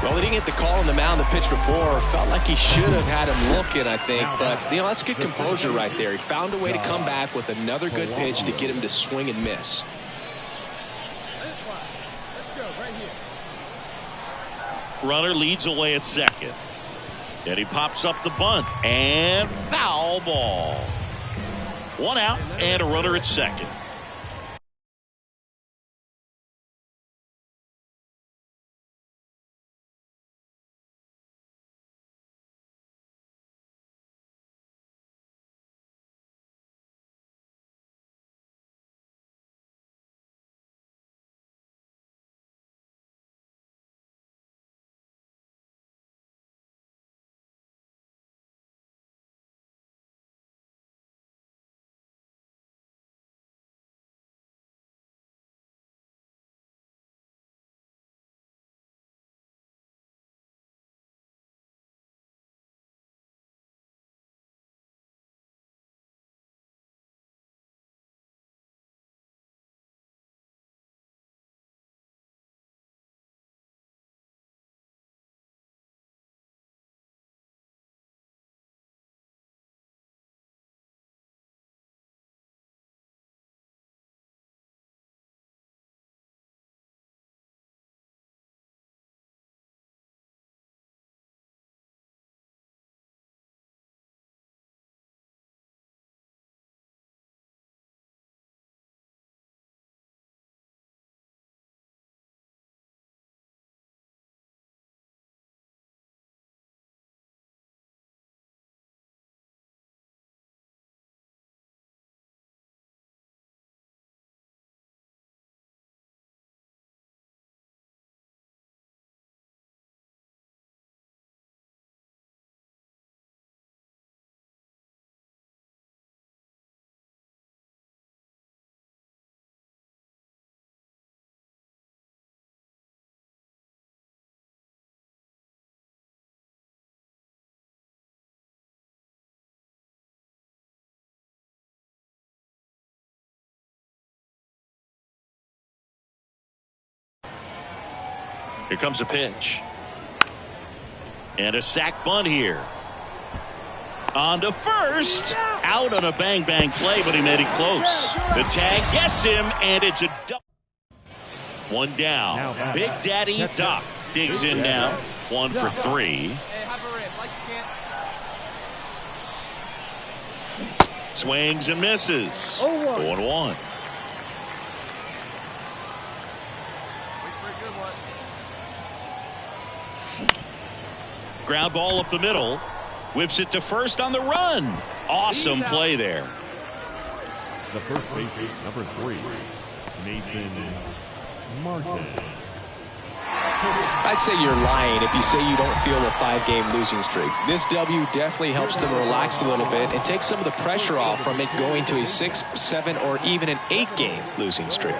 Well, he didn't get the call on the mound the pitch before. Felt like he should have had him looking, I think. But, you know, that's good composure right there. He found a way to come back with another good pitch to get him to swing and miss. Runner leads away at second. And he pops up the bunt. And foul ball. 1 out and a runner at second. Here comes a pitch. And a sac bunt here. On to first. Out on a bang-bang play, but he made it close. The tag gets him, and it's a double. One down. Big Daddy Doc digs in now. 1 for 3. Hey, have a rip, like you can't. Swings and misses. 0-1. Wait for a good one. Ground ball up the middle. Whips it to first on the run. Awesome play there. The first baseman, number 3, Mason Martin. I'd say you're lying if you say you don't feel a 5-game losing streak. This W definitely helps them relax a little bit and take some of the pressure off from it going to a 6, 7, or even an 8-game losing streak.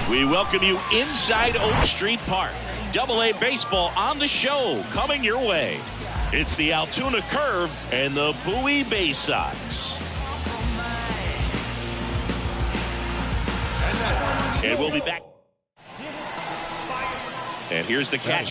We welcome you inside Oak Street Park. Double-A baseball on the show coming your way. It's the Altoona Curve and the Bowie Bay Sox. And we'll be back. And here's the catch.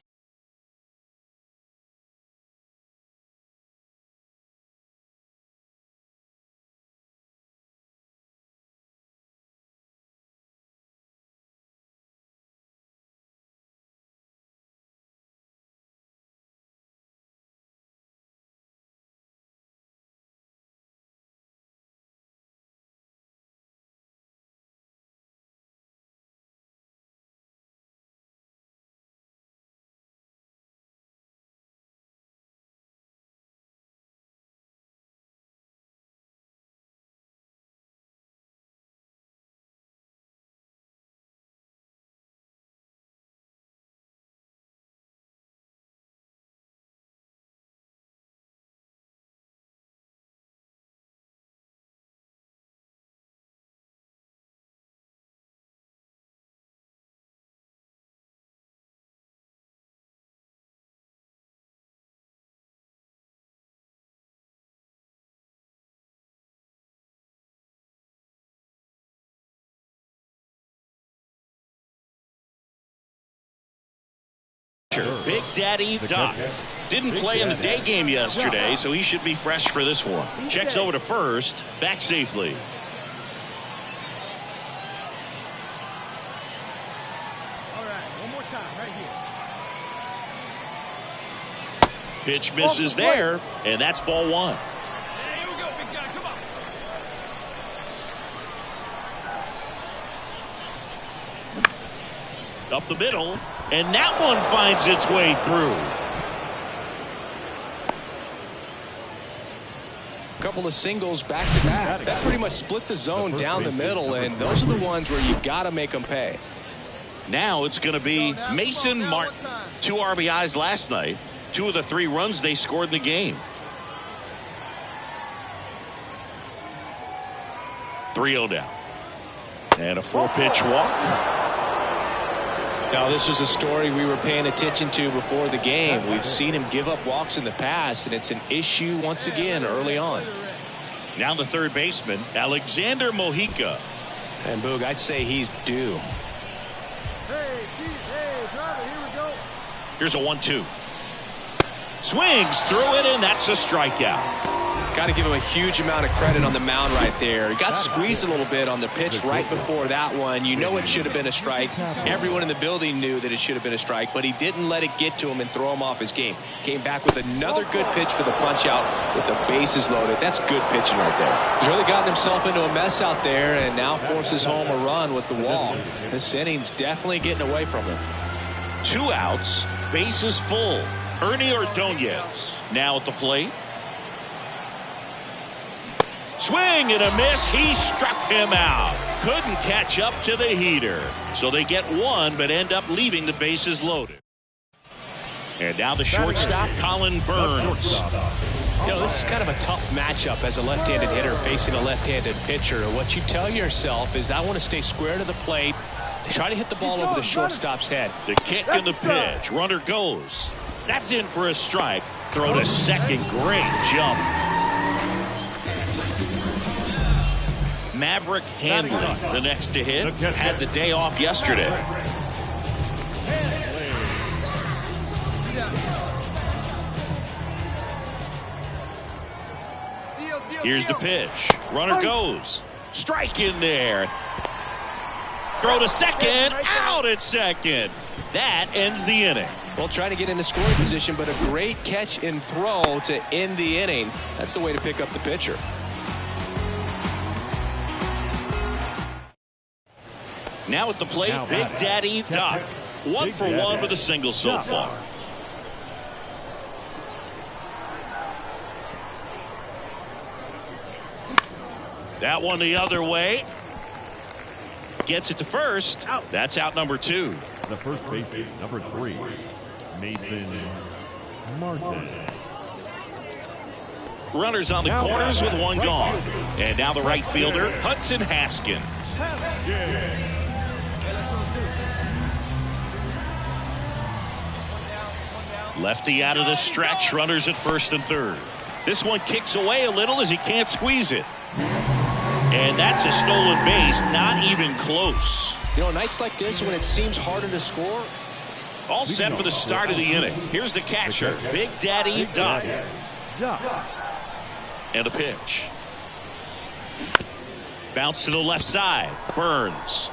Big Daddy Doc didn't play in the day game yesterday, so he should be fresh for this one. Checks over to first, back safely. All right, one more time, right here. Pitch misses there, and that's ball 1. Hey, here we go, big guy, come on. Up the middle, and that one finds its way through. A couple of singles back to back. That pretty much split the zone down the middle, and those are the ones where you got to make them pay. Now it's going to be Mason Martin. 2 RBIs last night. 2 of the 3 runs they scored in the game. 3-0 down. And a 4-pitch walk. Now, this was a story we were paying attention to before the game. We've seen him give up walks in the past, and it's an issue once again early on. Now the third baseman, Alexander Mojica. And Boog, I'd say he's due. Hey, driver, here we go. Here's a 1-2. Swings through it, and that's a strikeout. Got to give him a huge amount of credit on the mound right there. He got squeezed a little bit on the pitch right before that one. You know it should have been a strike. Everyone in the building knew that it should have been a strike, but he didn't let it get to him and throw him off his game. Came back with another good pitch for the punch out with the bases loaded. That's good pitching right there. He's really gotten himself into a mess out there and now forces home a run with the wall. This inning's definitely getting away from him. 2 outs, bases full. Ernie Ordonez now at the plate. Swing and a miss. He struck him out. Couldn't catch up to the heater. So they get 1 but end up leaving the bases loaded. And now the shortstop, Colin Burns. You know, this is kind of a tough matchup as a left-handed hitter facing a left-handed pitcher. What you tell yourself is I want to stay square to the plate, try to hit the ball over the shortstop's head. The kick and the pitch. Runner goes. That's in for a strike. Throw to second. Great jump. Maverick Handley, the next to hit, had the day off yesterday. Here's the pitch. Runner goes. Strike in there. Throw to second. Out at second. That ends the inning. Well, trying to get into scoring position, but a great catch and throw to end the inning. That's the way to pick up the pitcher. Now at the plate, Big Daddy Doc. 1 for 1 with a single so far. That one the other way. Gets it to first. That's out number 2. The first baseman, number 3, Mason Martin. Runners on the corners with one gone. And now the right fielder, Hudson Haskins. Lefty out of the stretch. Runners at first and third. This one kicks away a little as he can't squeeze it. And that's a stolen base, not even close. You know, nights like this when it seems harder to score. All set for the start of the inning. Here's the catcher, Big Daddy Doc. And a pitch. Bounce to the left side. Burns.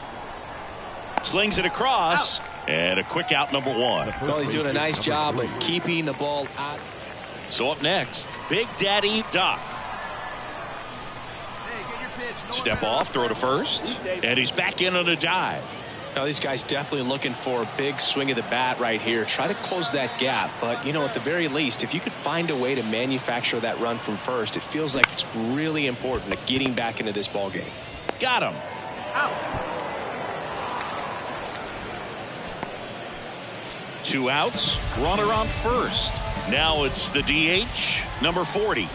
Slings it across. And a quick out, number 1. Well, he's doing a nice job of keeping the ball out. So up next, Big Daddy Doc. Step off, throw to first. And he's back in on a dive. Now, these guys definitely looking for a big swing of the bat right here. Try to close that gap. But, you know, at the very least, if you could find a way to manufacture that run from first, it feels like it's really important to getting back into this ball game. Got him. Out. 2 outs. Runner on first. Now it's the DH, number 40.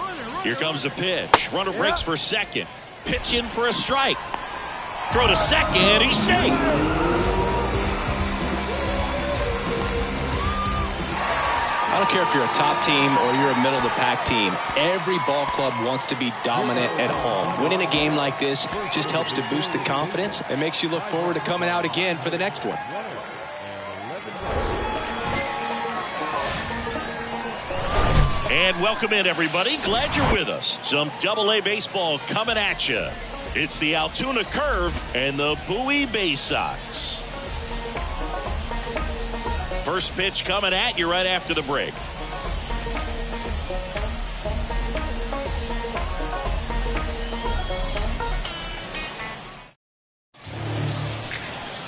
Here comes the pitch. Runner breaks for second. Pitch in for a strike. Throw to second. He's safe. I don't care if you're a top team or you're a middle-of-the-pack team. Every ball club wants to be dominant at home. Winning a game like this just helps to boost the confidence and makes you look forward to coming out again for the next one. And welcome in, everybody. Glad you're with us. Some Double-A baseball coming at you. It's the Altoona Curve and the Bowie Bay Sox. First pitch coming at you right after the break.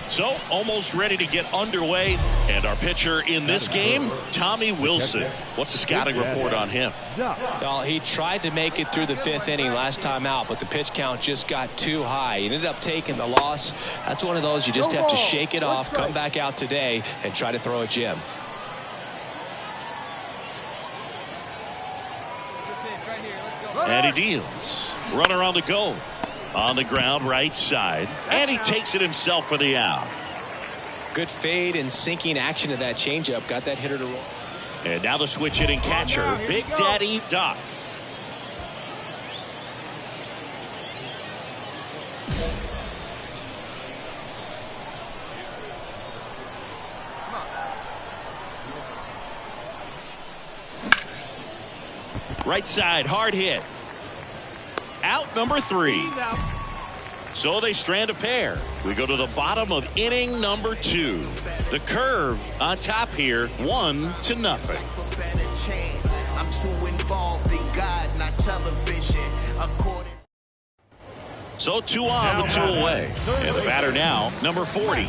So, almost ready to get underway. And our pitcher in this game, Tommy Wilson. What's the scouting report on him? Well, he tried to make it through the 5th inning last time out, but the pitch count just got too high. He ended up taking the loss. That's one of those you just have to shake it off, come back out today, and try to throw a gem. And he deals. Runner on the go. On the ground, right side. And he takes it himself for the out. Good fade and sinking action of that changeup. Got that hitter to roll. And now the switch hitting catcher, Big Daddy Doc. Right side, hard hit. Out number 3. So they strand a pair. We go to the bottom of inning number 2. The Curve on top here, 1-0. So 2 on with 2 away. And the batter now, number 40.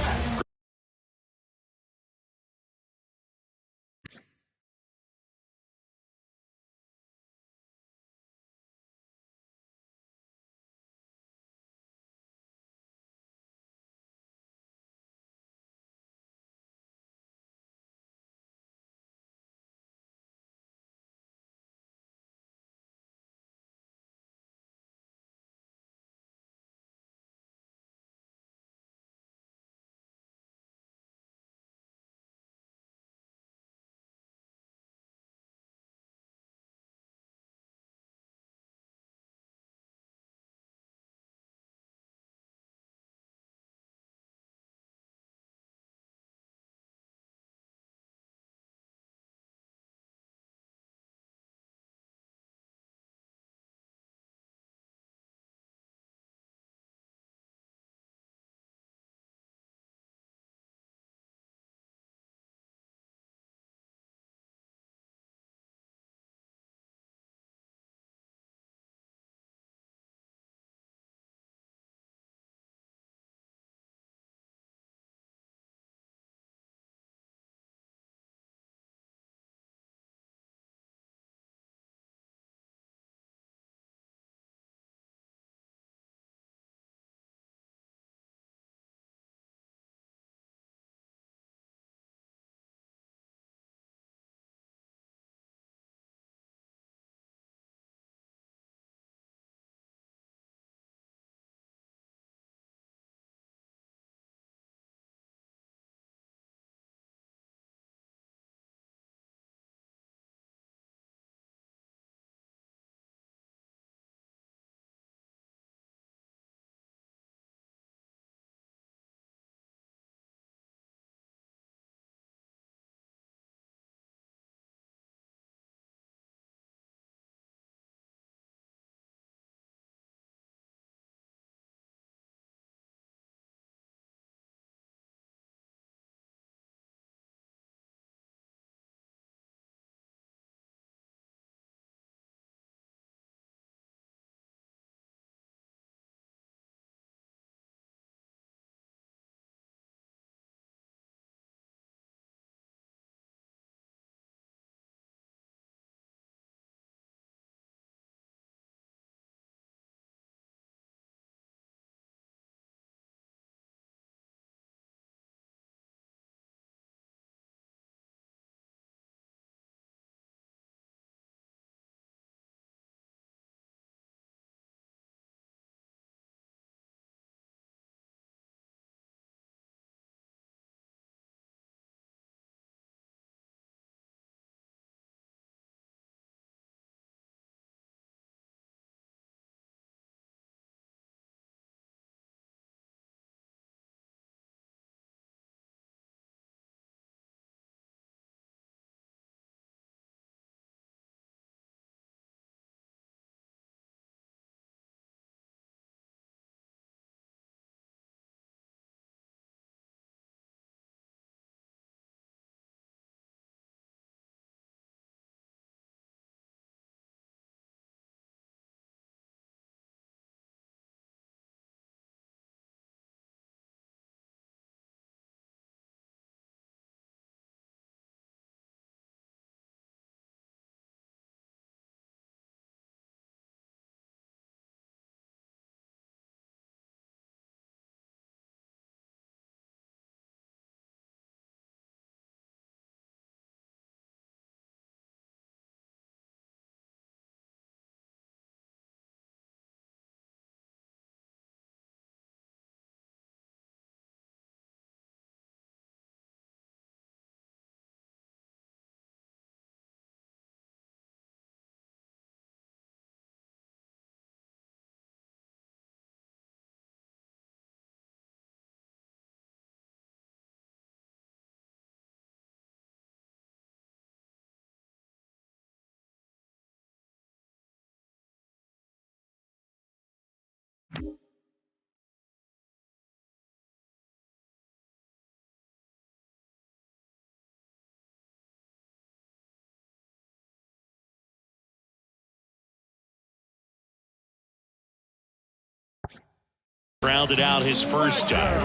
Grounded out his first time.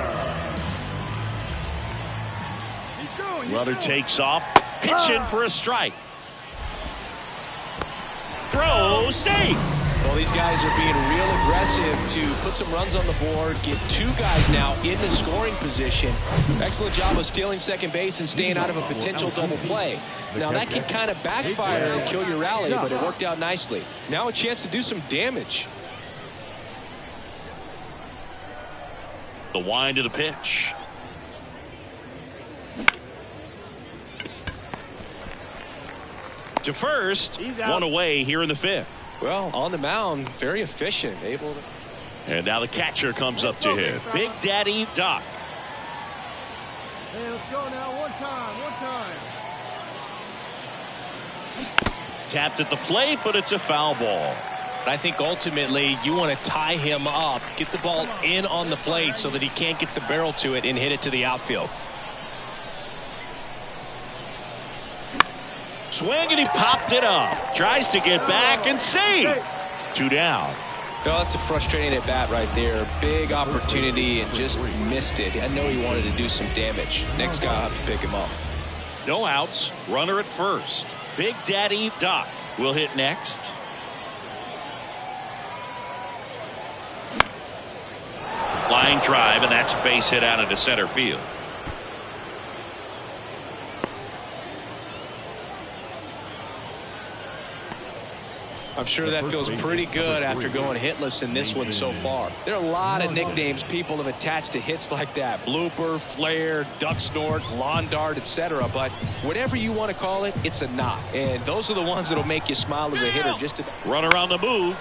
Runner takes off, pitching for a strike. Throw safe. Well, these guys are being real aggressive to put some runs on the board, get two guys now in the scoring position. Excellent job of stealing second base and staying out of a potential double play. Now, that can kind of backfire and kill your rally, but it worked out nicely. Now a chance to do some damage. The wind of the pitch. To first, one away here in the fifth. Well, on the mound, very efficient, able to. And now the catcher comes up to him. Big Daddy Doc. Hey, let's go now. One time. Tapped at the plate, but it's a foul ball. I think ultimately you want to tie him up, get the ball in on the plate so that he can't get the barrel to it and hit it to the outfield. Swing, and he popped it up. Tries to get back and save. 2 down. Well, that's a frustrating at bat right there. Big opportunity and just missed it. I know he wanted to do some damage. Next guy will have to pick him up. No outs. Runner at first. Big Daddy Doc will hit next. Line drive, and that's a base hit out into center field. I'm sure that feels pretty good after going hitless in this one so far. There are a lot of nicknames people have attached to hits like that. Blooper, flare, duck snort, lawn dart, etc. But whatever you want to call it, it's a knock. And those are the ones that'll make you smile as a hitter. Just to Runner on the move.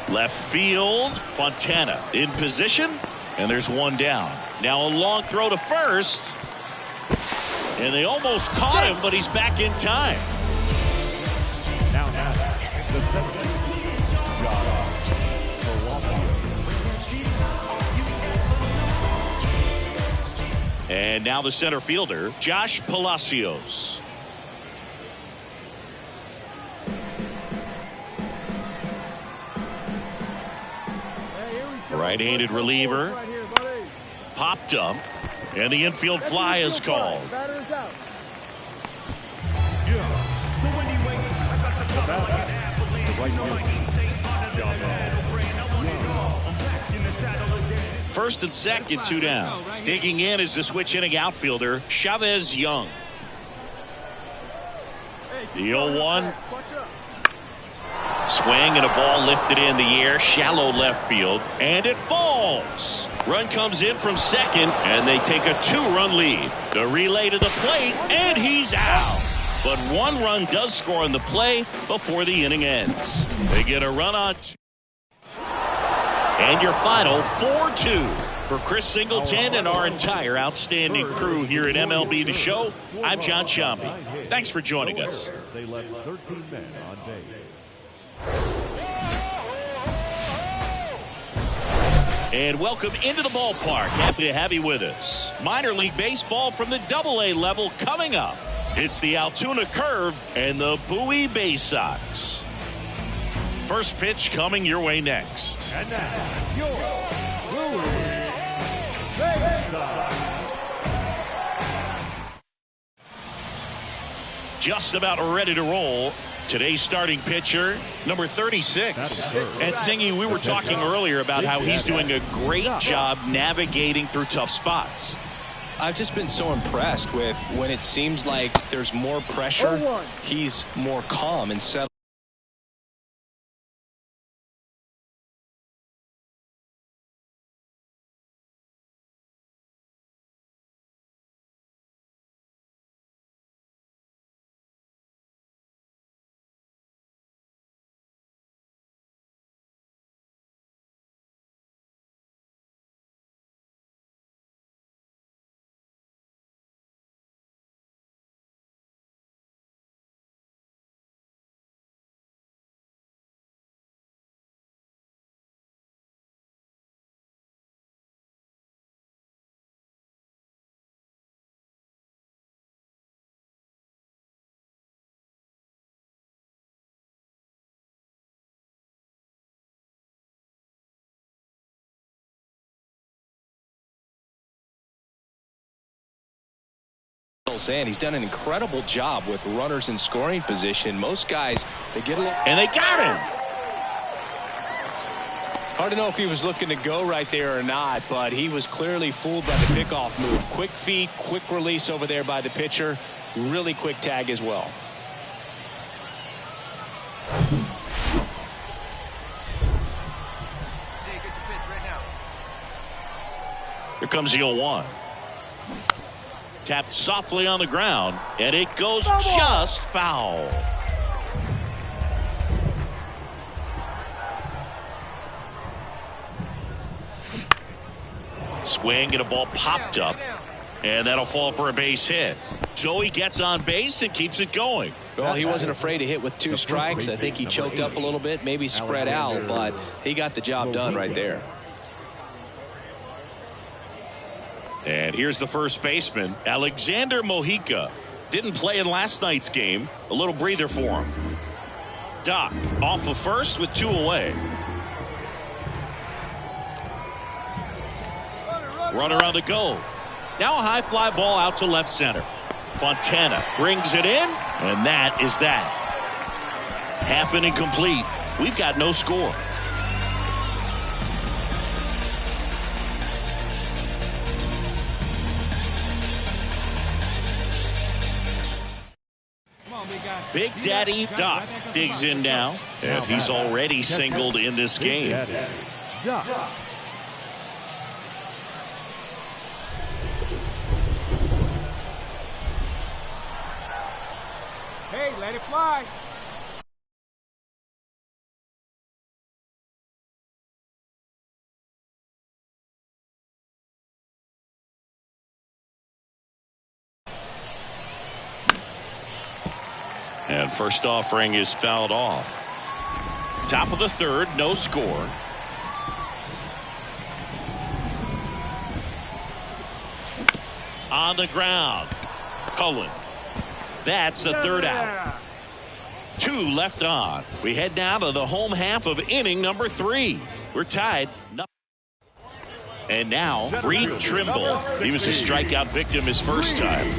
Left field. Fontana in position. And there's one down. Now a long throw to first. And they almost caught him, but he's back in time. Now, the 17th And now the center fielder, Josh Palacios. Right-handed reliever. Popped up. And the infield fly is called. First and second, 2 down. Digging in is the switch inning outfielder, Chavez Young. The 0-1. Swing and a ball lifted in the air, shallow left field, and it falls. Run comes in from second, and they take a 2-run lead. The relay to the plate, and he's out. But 1 run does score on the play before the inning ends. They get a run on. And your final 4-2 for Chris Singleton and our entire outstanding crew here at MLB The Show. I'm John Sciambi. Thanks for joining us. They left 13 men on base. And welcome into the ballpark. Happy to have you with us. Minor league baseball from the AA level coming up. It's the Altoona Curve and the Bowie Bay Sox. First pitch coming your way next. And now, your Bowie Bay Sox. Just about ready to roll. Today's starting pitcher, number 36. And Singy, we were talking earlier about how he's doing a great job navigating through tough spots. I've just been so impressed with when it seems like there's more pressure, he's more calm and settled. barrels in. He's done an incredible job with runners in scoring position. Most guys, they get a little... And they got him. Hard to know if he was looking to go right there or not, but he was clearly fooled by the pickoff move. Quick feet, quick release over there by the pitcher. Really quick tag as well. Here comes the 0-1. Tapped softly on the ground, and it goes just foul. Swing and a ball popped up, and that'll fall for a base hit. Joey gets on base and keeps it going. Well, he wasn't afraid to hit with 2 strikes. I think he choked up a little bit, maybe spread out, but he got the job done right there. And here's the first baseman, Alexander Mojica. Didn't play in last night's game. A little breather for him. Doc off of first with 2 away. Runner on the go. Now a high fly ball out to left center. Fontana brings it in, and that is that. Half inning complete. We've got no score. Big Daddy Doc digs in now, and he's already singled in this game. Hey, let it fly. And first offering is fouled off. Top of the third, no score. On the ground, Cullen. That's the third out. 2 left on. We head now to the home half of inning number 3. We're tied. And now, Reed Trimble. He was a strikeout victim his first time.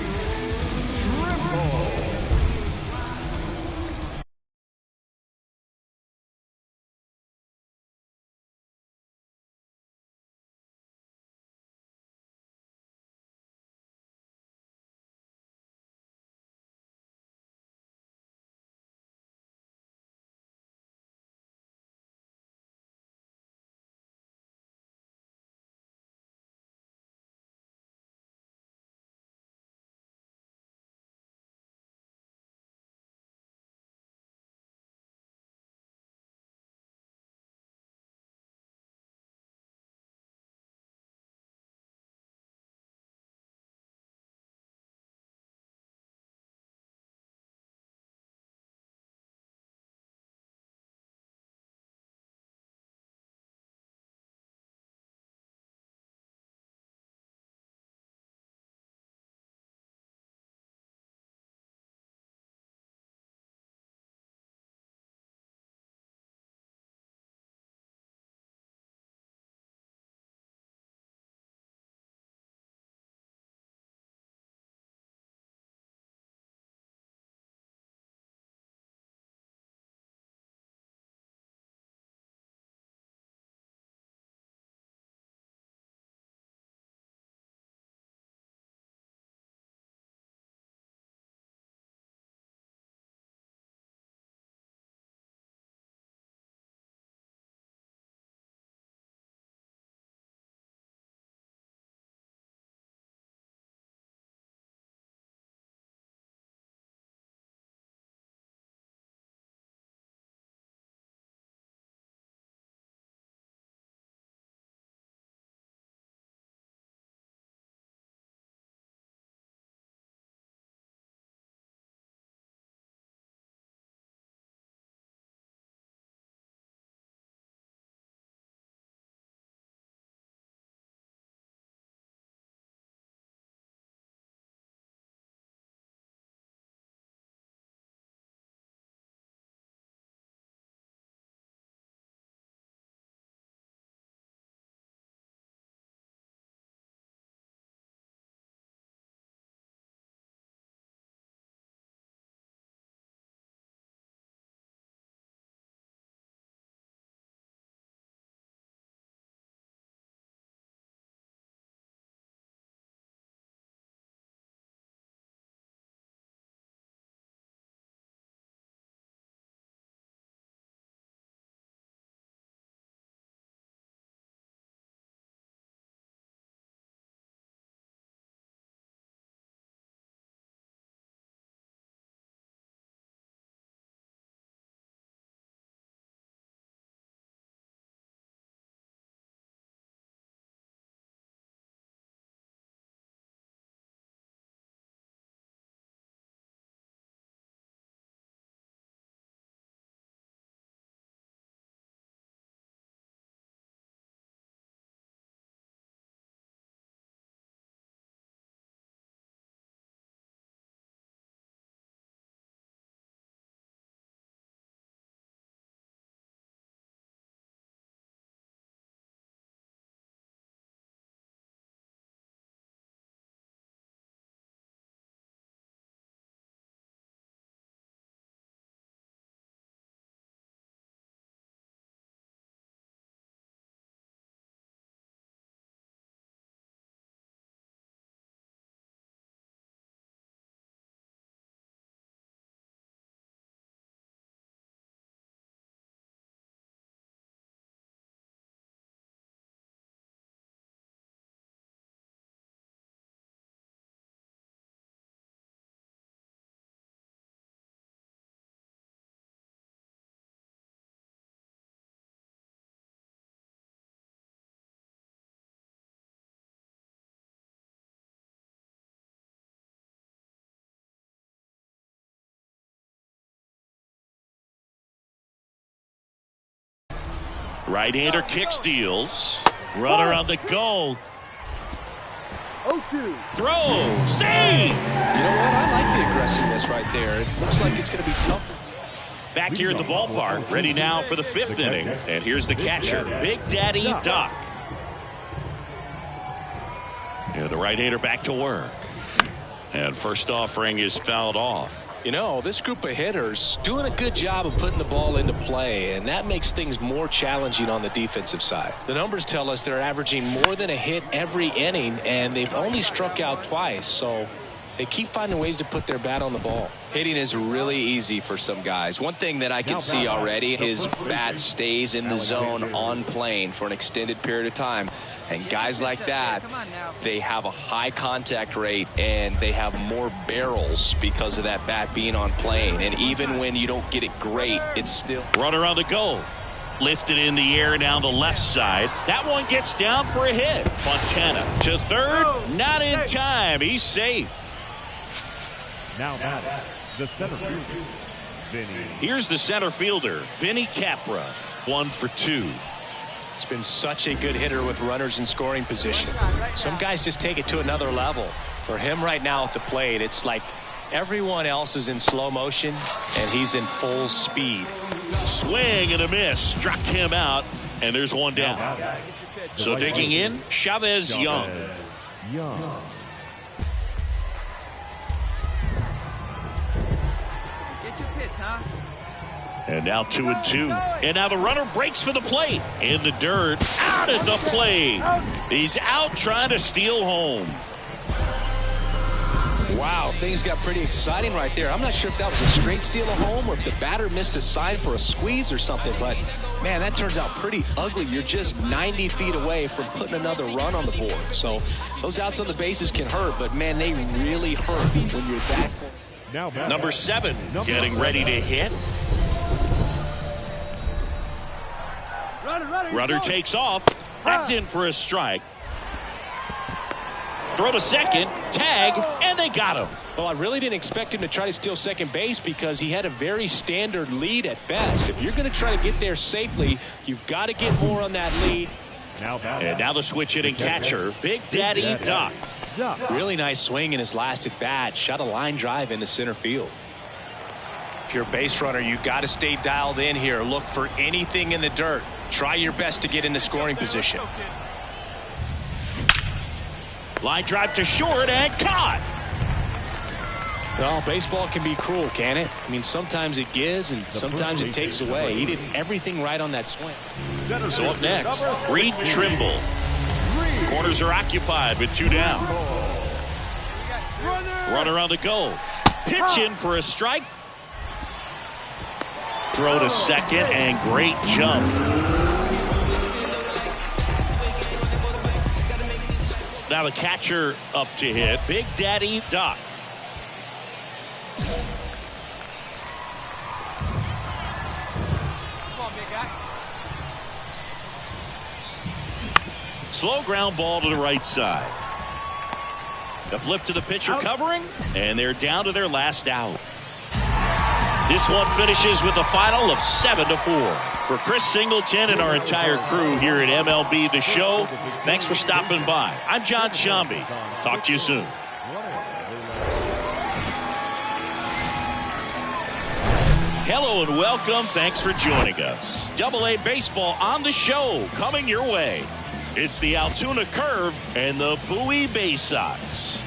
Right-hander kicks, deals. Runner on the go. 0-2. Throw. Save. You know what? I like the aggressiveness right there. It looks like it's going to be tough. Back here at the ballpark, ready now for the 5th inning. And here's the catcher, Big Daddy Doc. And the right-hander back to work. And first offering is fouled off. You know, this group of hitters doing a good job of putting the ball into play, and that makes things more challenging on the defensive side. The numbers tell us they're averaging more than a hit every inning, and they've only struck out twice, so they keep finding ways to put their bat on the ball. Hitting is really easy for some guys. One thing that I can see already, his bat stays in the zone on plane for an extended period of time. And guys like that, they have a high contact rate and they have more barrels because of that bat being on plane. And even when you don't get it great, it's still. Runner on the go. Lifted in the air down the left side. That one gets down for a hit. Fontana to third. Not in time. He's safe. Now batting, the center fielder, Vinny. Here's the center fielder, Vinny Capra. 1 for 2. He's been such a good hitter with runners in scoring position. Some guys just take it to another level. For him right now at the plate, it's like everyone else is in slow motion and he's in full speed. Swing and a miss. Struck him out, and there's one down. So digging in, Chavez Young. Get your pitch, huh? And now 2-2. And now the runner breaks for the plate. In the dirt. Out at the plate. He's out trying to steal home. Wow, things got pretty exciting right there. I'm not sure if that was a straight steal of home or if the batter missed a sign for a squeeze or something. But, man, that turns out pretty ugly. You're just 90 feet away from putting another run on the board. So those outs on the bases can hurt. But, man, they really hurt when you're that close. Number 7 getting ready to hit. Runner takes off. That's in for a strike. Throw to second, tag, and they got him. Well, I really didn't expect him to try to steal second base because he had a very standard lead at best. If you're going to try to get there safely, you've got to get more on that lead. And now the switch hitting catcher, Big Daddy Doc. Really nice swing in his last at bat. Shot a line drive into center field. If you're a base runner, you got to stay dialed in here. Look for anything in the dirt. Try your best to get into scoring position. Line drive to short and caught. Well, baseball can be cruel, can it? I mean, sometimes it gives and sometimes it takes away. He did everything right on that swing. So up next, Reed Trimble. Corners are occupied with 2 down. Runner on the go. Pitch in for a strike. Throw to second and great jump. Now the catcher up to hit, Big Daddy Doc. Come on, big guy. Slow ground ball to the right side. The flip to the pitcher covering, and they're down to their last out. This one finishes with a final of 7-4. For Chris Singleton and our entire crew here at MLB The Show, thanks for stopping by. I'm John Shambi. Talk to you soon. Hello and welcome. Thanks for joining us. Double-A baseball on the show coming your way. It's the Altoona Curve and the Bowie Bay Sox.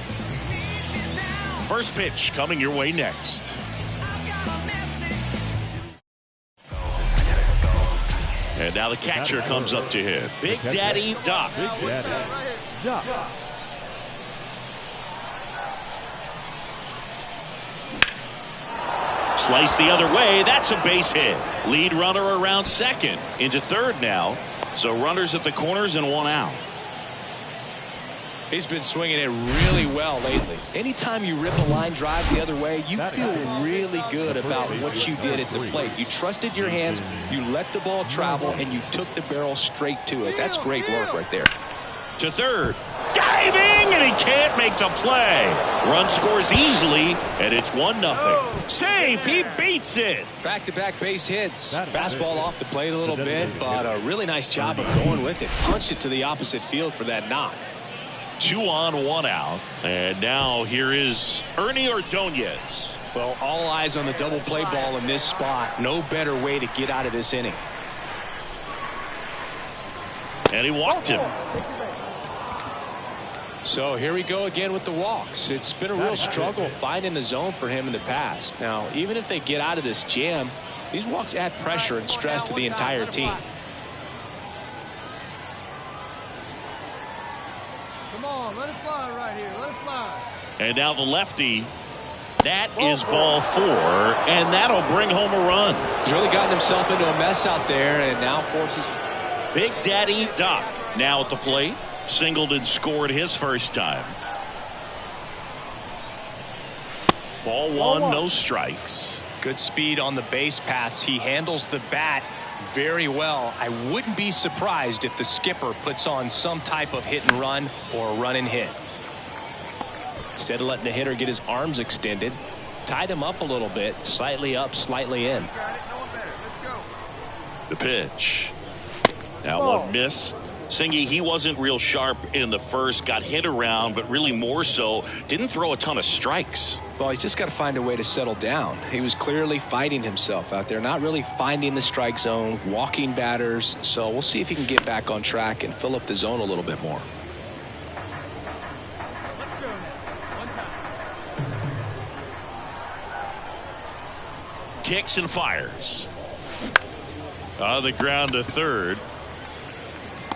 First pitch coming your way next. And now the catcher comes up to hit. Big Daddy Doc. Slice the other way. That's a base hit. Lead runner around second. Into third now. So runners at the corners and 1 out. He's been swinging it really well lately. Anytime you rip a line drive the other way, you feel really good about what you did at the plate. You trusted your hands, you let the ball travel, and you took the barrel straight to it. That's great work right there. To third. Diving, and he can't make the play. Run scores easily, and it's 1-0. Safe. He beats it. Back-to-back base hits. Fastball off the plate a little bit, but a really nice job of going with it. Punched it to the opposite field for that knock. 2 on, 1 out. And now here is Ernie Ordonez. Well, all eyes on the double play ball in this spot. No better way to get out of this inning. And he walked him. So here we go again with the walks. It's been a real struggle finding the zone for him in the past. Now, even if they get out of this jam, these walks add pressure and stress to the entire team. Come on, let it fly right here. Let it fly. And now the lefty. That is ball 4, and that'll bring home a run. He's really gotten himself into a mess out there, and now forces Big Daddy Doc now at the plate. Singled and scored his first time. Ball 1, no strikes. good speed on the base paths. He handles the bat very well. I wouldn't be surprised if the skipper puts on some type of hit and run or run and hit. Instead of letting the hitter get his arms extended, tied him up a little bit, slightly up, slightly in. The pitch. That one missed. Singy, he wasn't real sharp in the first, got hit around, but really more so, didn't throw a ton of strikes. Well, he's just got to find a way to settle down. He was clearly fighting himself out there, not really finding the strike zone, walking batters. So we'll see if he can get back on track and fill up the zone a little bit more. Let's go now. One time. Kicks and fires. On the ground to third.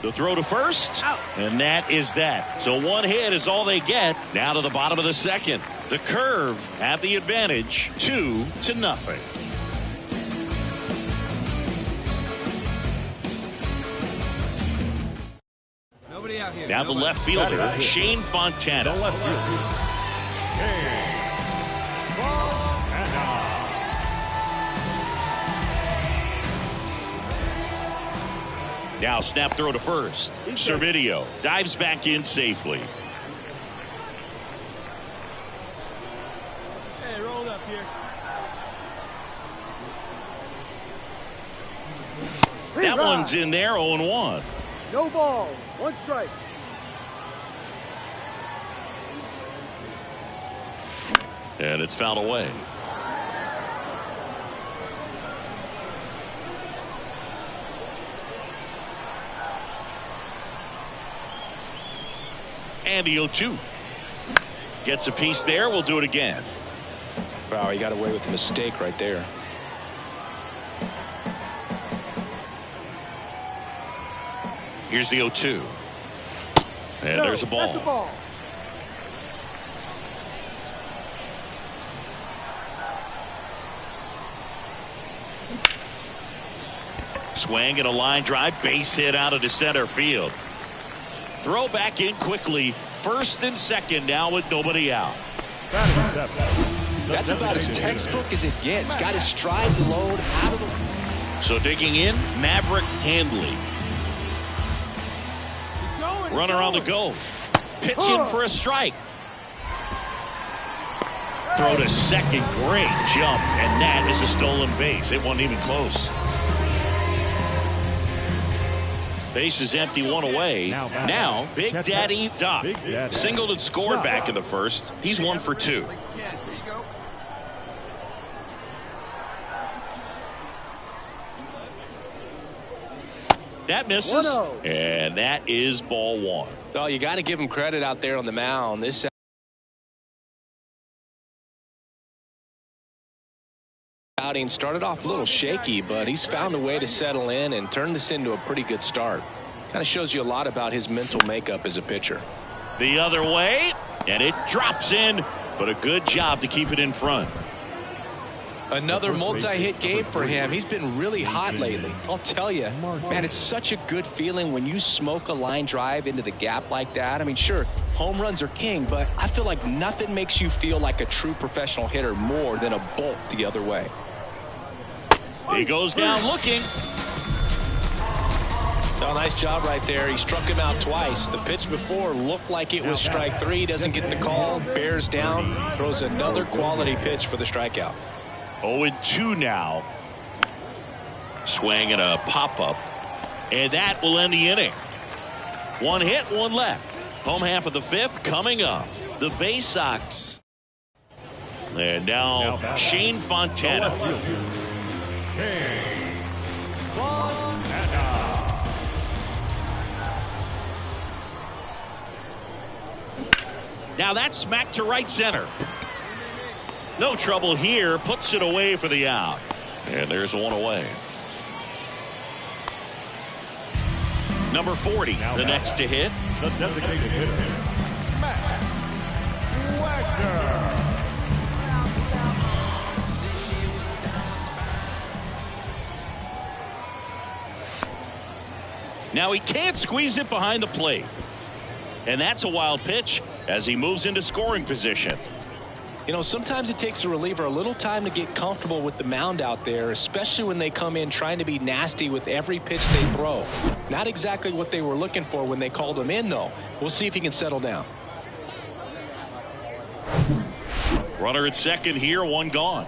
The throw to first, and that is that. So one hit is all they get. Now to the bottom of the second. The Curve at the advantage, 2-0. Nobody out here. Now the left fielder, Shane Fontana. The left fielder, Now snap throw to first. Servideo dives back in safely. Hey, roll up here. That one's in there, 0-1. No ball. One strike. And it's fouled away. And the 0-2. Gets a piece there. We'll do it again. Wow, he got away with a mistake right there. Here's the 0-2. And there's a ball. That's the ball. Swing and a line drive. Base hit out of the center field. Throw back in quickly. First and second now with nobody out. That's about as textbook as it gets. Got his stride load out of the... So digging in, Maverick Handley. Runner on the go. Pitching for a strike. Throw to second. Great jump. And that is a stolen base. It wasn't even close. Base is empty, one away. Now, Big Daddy Doc singled and scored back in the first. He's 1 for 2. That misses, and that is ball 1. Well, you got to give him credit out there on the mound. This outing started off a little shaky, but he's found a way to settle in and turn this into a pretty good start. Kind of shows you a lot about his mental makeup as a pitcher. The other way, and it drops in, but a good job to keep it in front. Another multi-hit game for him. He's been really hot lately. I'll tell you, man, it's such a good feeling when you smoke a line drive into the gap like that. I mean, sure, home runs are king, but I feel like nothing makes you feel like a true professional hitter more than a bolt the other way. He goes down looking. Oh, nice job right there. He struck him out twice. The pitch before looked like it was strike 3. Doesn't get the call. Bears down. Throws another quality pitch for the strikeout. 0-2 now. Swing and a pop-up. And that will end the inning. 1 hit, 1 left. Home half of the 5th coming up. The Bay Sox. And now Shane Fontana. Now that's smacked to right center. No trouble here. Puts it away for the out. And there's 1 away. Number 40, the next to hit. The designated hitter, Matt Wagner. Now he can't squeeze it behind the plate. And that's a wild pitch as he moves into scoring position. You know, sometimes it takes a reliever a little time to get comfortable with the mound out there, especially when they come in trying to be nasty with every pitch they throw. Not exactly what they were looking for when they called him in, though. We'll see if he can settle down. Runner at second here, 1 gone.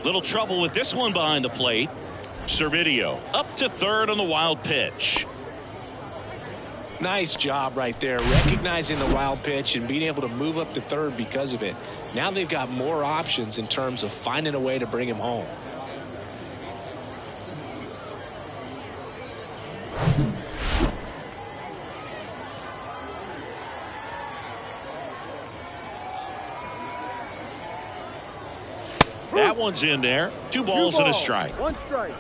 Little trouble with this one behind the plate. Servideo up to third on the wild pitch. Nice job right there, recognizing the wild pitch and being able to move up to third because of it. Now they've got more options in terms of finding a way to bring him home. That one's in there. 2 balls and a strike. 1 strike.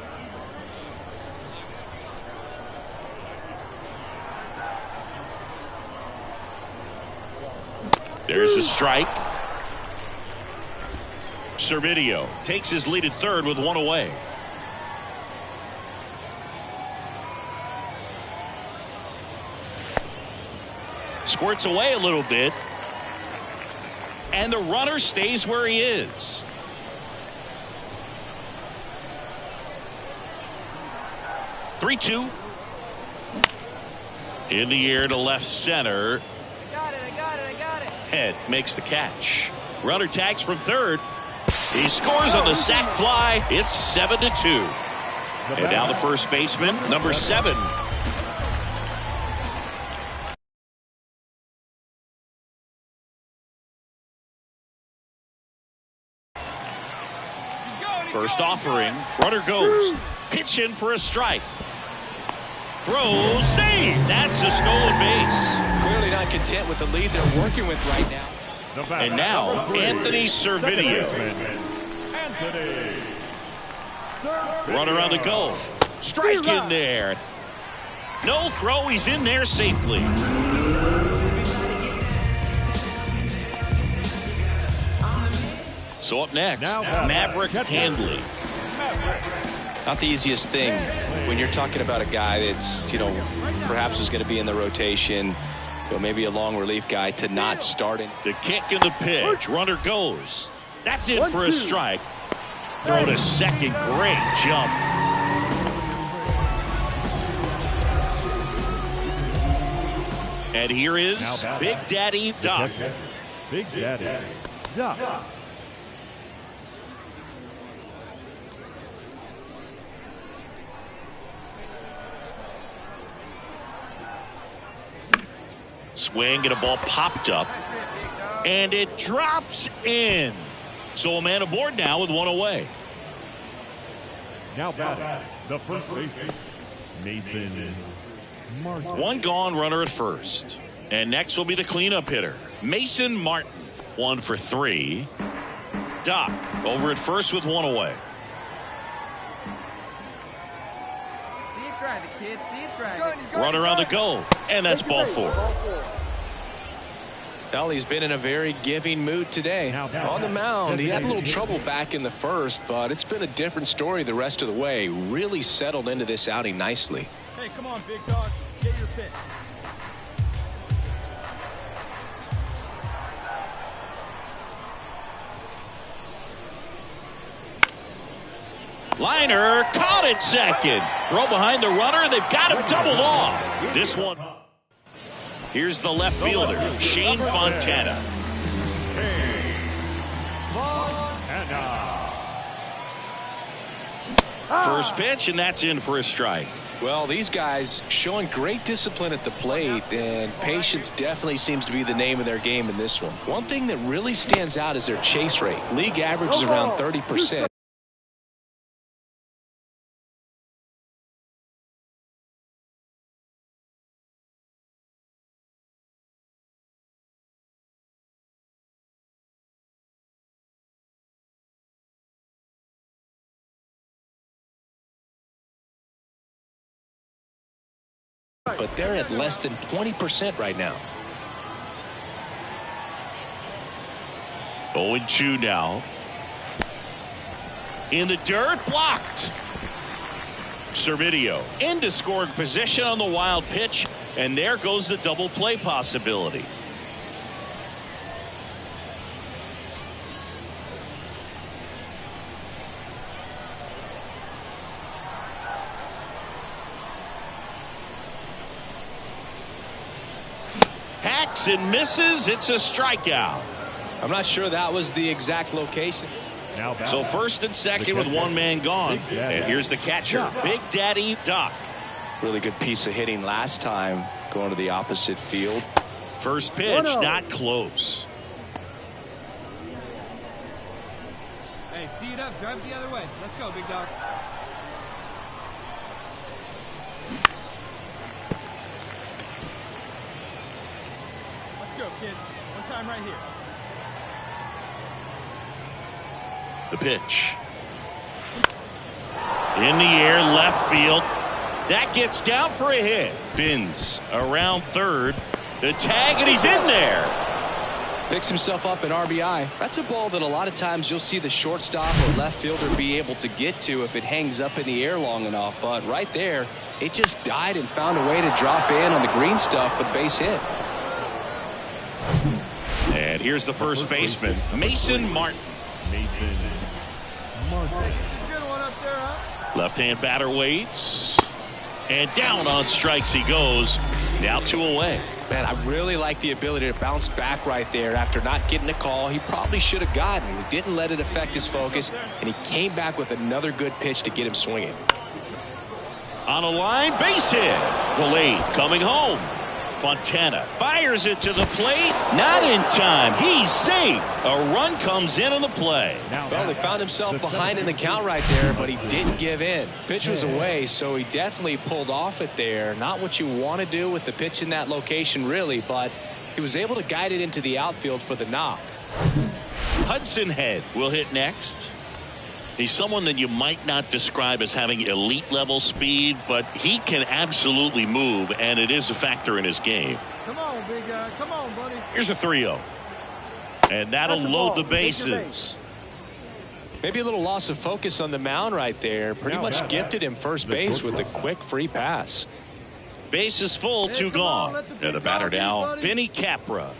There's a strike. Servideo takes his lead at third with 1 away. Squirts away a little bit. And the runner stays where he is. Three-two. In the air to left center. I got it. Head makes the catch. Runner tags from third. He scores on the sac fly. It's 7-2. And now the first baseman, number 7. First offering. Runner goes. Pitch in for a strike. Throw, save. That's a stolen base. Clearly not content with the lead they're working with right now. And now, Anthony Servideo. Runner on the go. Strike in there. No throw. He's in there safely. So up next, Maverick Handley. Not the easiest thing when you're talking about a guy that's, perhaps is going to be in the rotation, maybe a long relief guy, to not start in. The kick and the pitch. Runner goes. That's in for a strike. Throw to second. Great jump. And here is Big Daddy Doc. Big Daddy Doc. Swing and a ball popped up. And it drops in. So a man aboard now with 1 away. Now batting, the first baseman, Mason Martin. 1 gone, runner at first. And next will be the cleanup hitter, Mason Martin. 1 for 3. Doc over at first with 1 away. See it driving, kid. See it driving. Runner on the go. And that's ball 4. He's been in a very giving mood today. On the mound, he had a little trouble back in the first, but it's been a different story the rest of the way. Really settled into this outing nicely. Hey, come on, big dog. Get your pitch. Liner caught at second. Throw behind the runner. They've got him doubled off. This one. Here's the left fielder, Shane Fontana. First pitch, and that's in for a strike. Well, these guys showing great discipline at the plate, and patience definitely seems to be the name of their game in this one. One thing that really stands out is their chase rate. League average is around 30%. But they're at less than 20% right now. 0-2 now. In the dirt, blocked. Servideo into scoring position on the wild pitch, and there goes the double play possibility. Hacks and misses. It's a strikeout. I'm not sure that was the exact location. So first and second with one man gone. And here's the catcher, Big Daddy Doc. Really good piece of hitting last time, going to the opposite field. First pitch, not close. Hey, see it up, drive it the other way. Let's go, big dog. Let's go, kid. One time right here. The pitch. In the air, left field. That gets down for a hit. Bins around third. The tag, and he's in there. Picks himself up an RBI. That's a ball that a lot of times you'll see the shortstop or left fielder be able to get to if it hangs up in the air long enough. But right there, it just died and found a way to drop in on the green stuff for the base hit. And here's the first baseman, Mason Martin. Good one up there, huh? Left-hand batter waits. And down on strikes he goes. Now 2 away. Man, I really like the ability to bounce back right there after not getting a call he probably should have gotten. He didn't let it affect his focus, and he came back with another good pitch to get him swinging. On a line, base hit. Delayed, coming home. Fontana fires it to the plate. Not in time. He's safe. A run comes in on the play. Well, he found himself behind in the count right there, but he didn't give in. Pitch was away, so he definitely pulled off it there. Not what you want to do with the pitch in that location, really, but he was able to guide it into the outfield for the knock. Hudson Head will hit next. He's someone that you might not describe as having elite level speed, but he can absolutely move, and it is a factor in his game. Come on, big guy. Come on, buddy. Here's a 3-0. And that'll load the bases. Maybe a little loss of focus on the mound right there. Pretty much gifted him first base with a quick free pass. Base is full, 2 gone. And the batter now, Vinny Capra.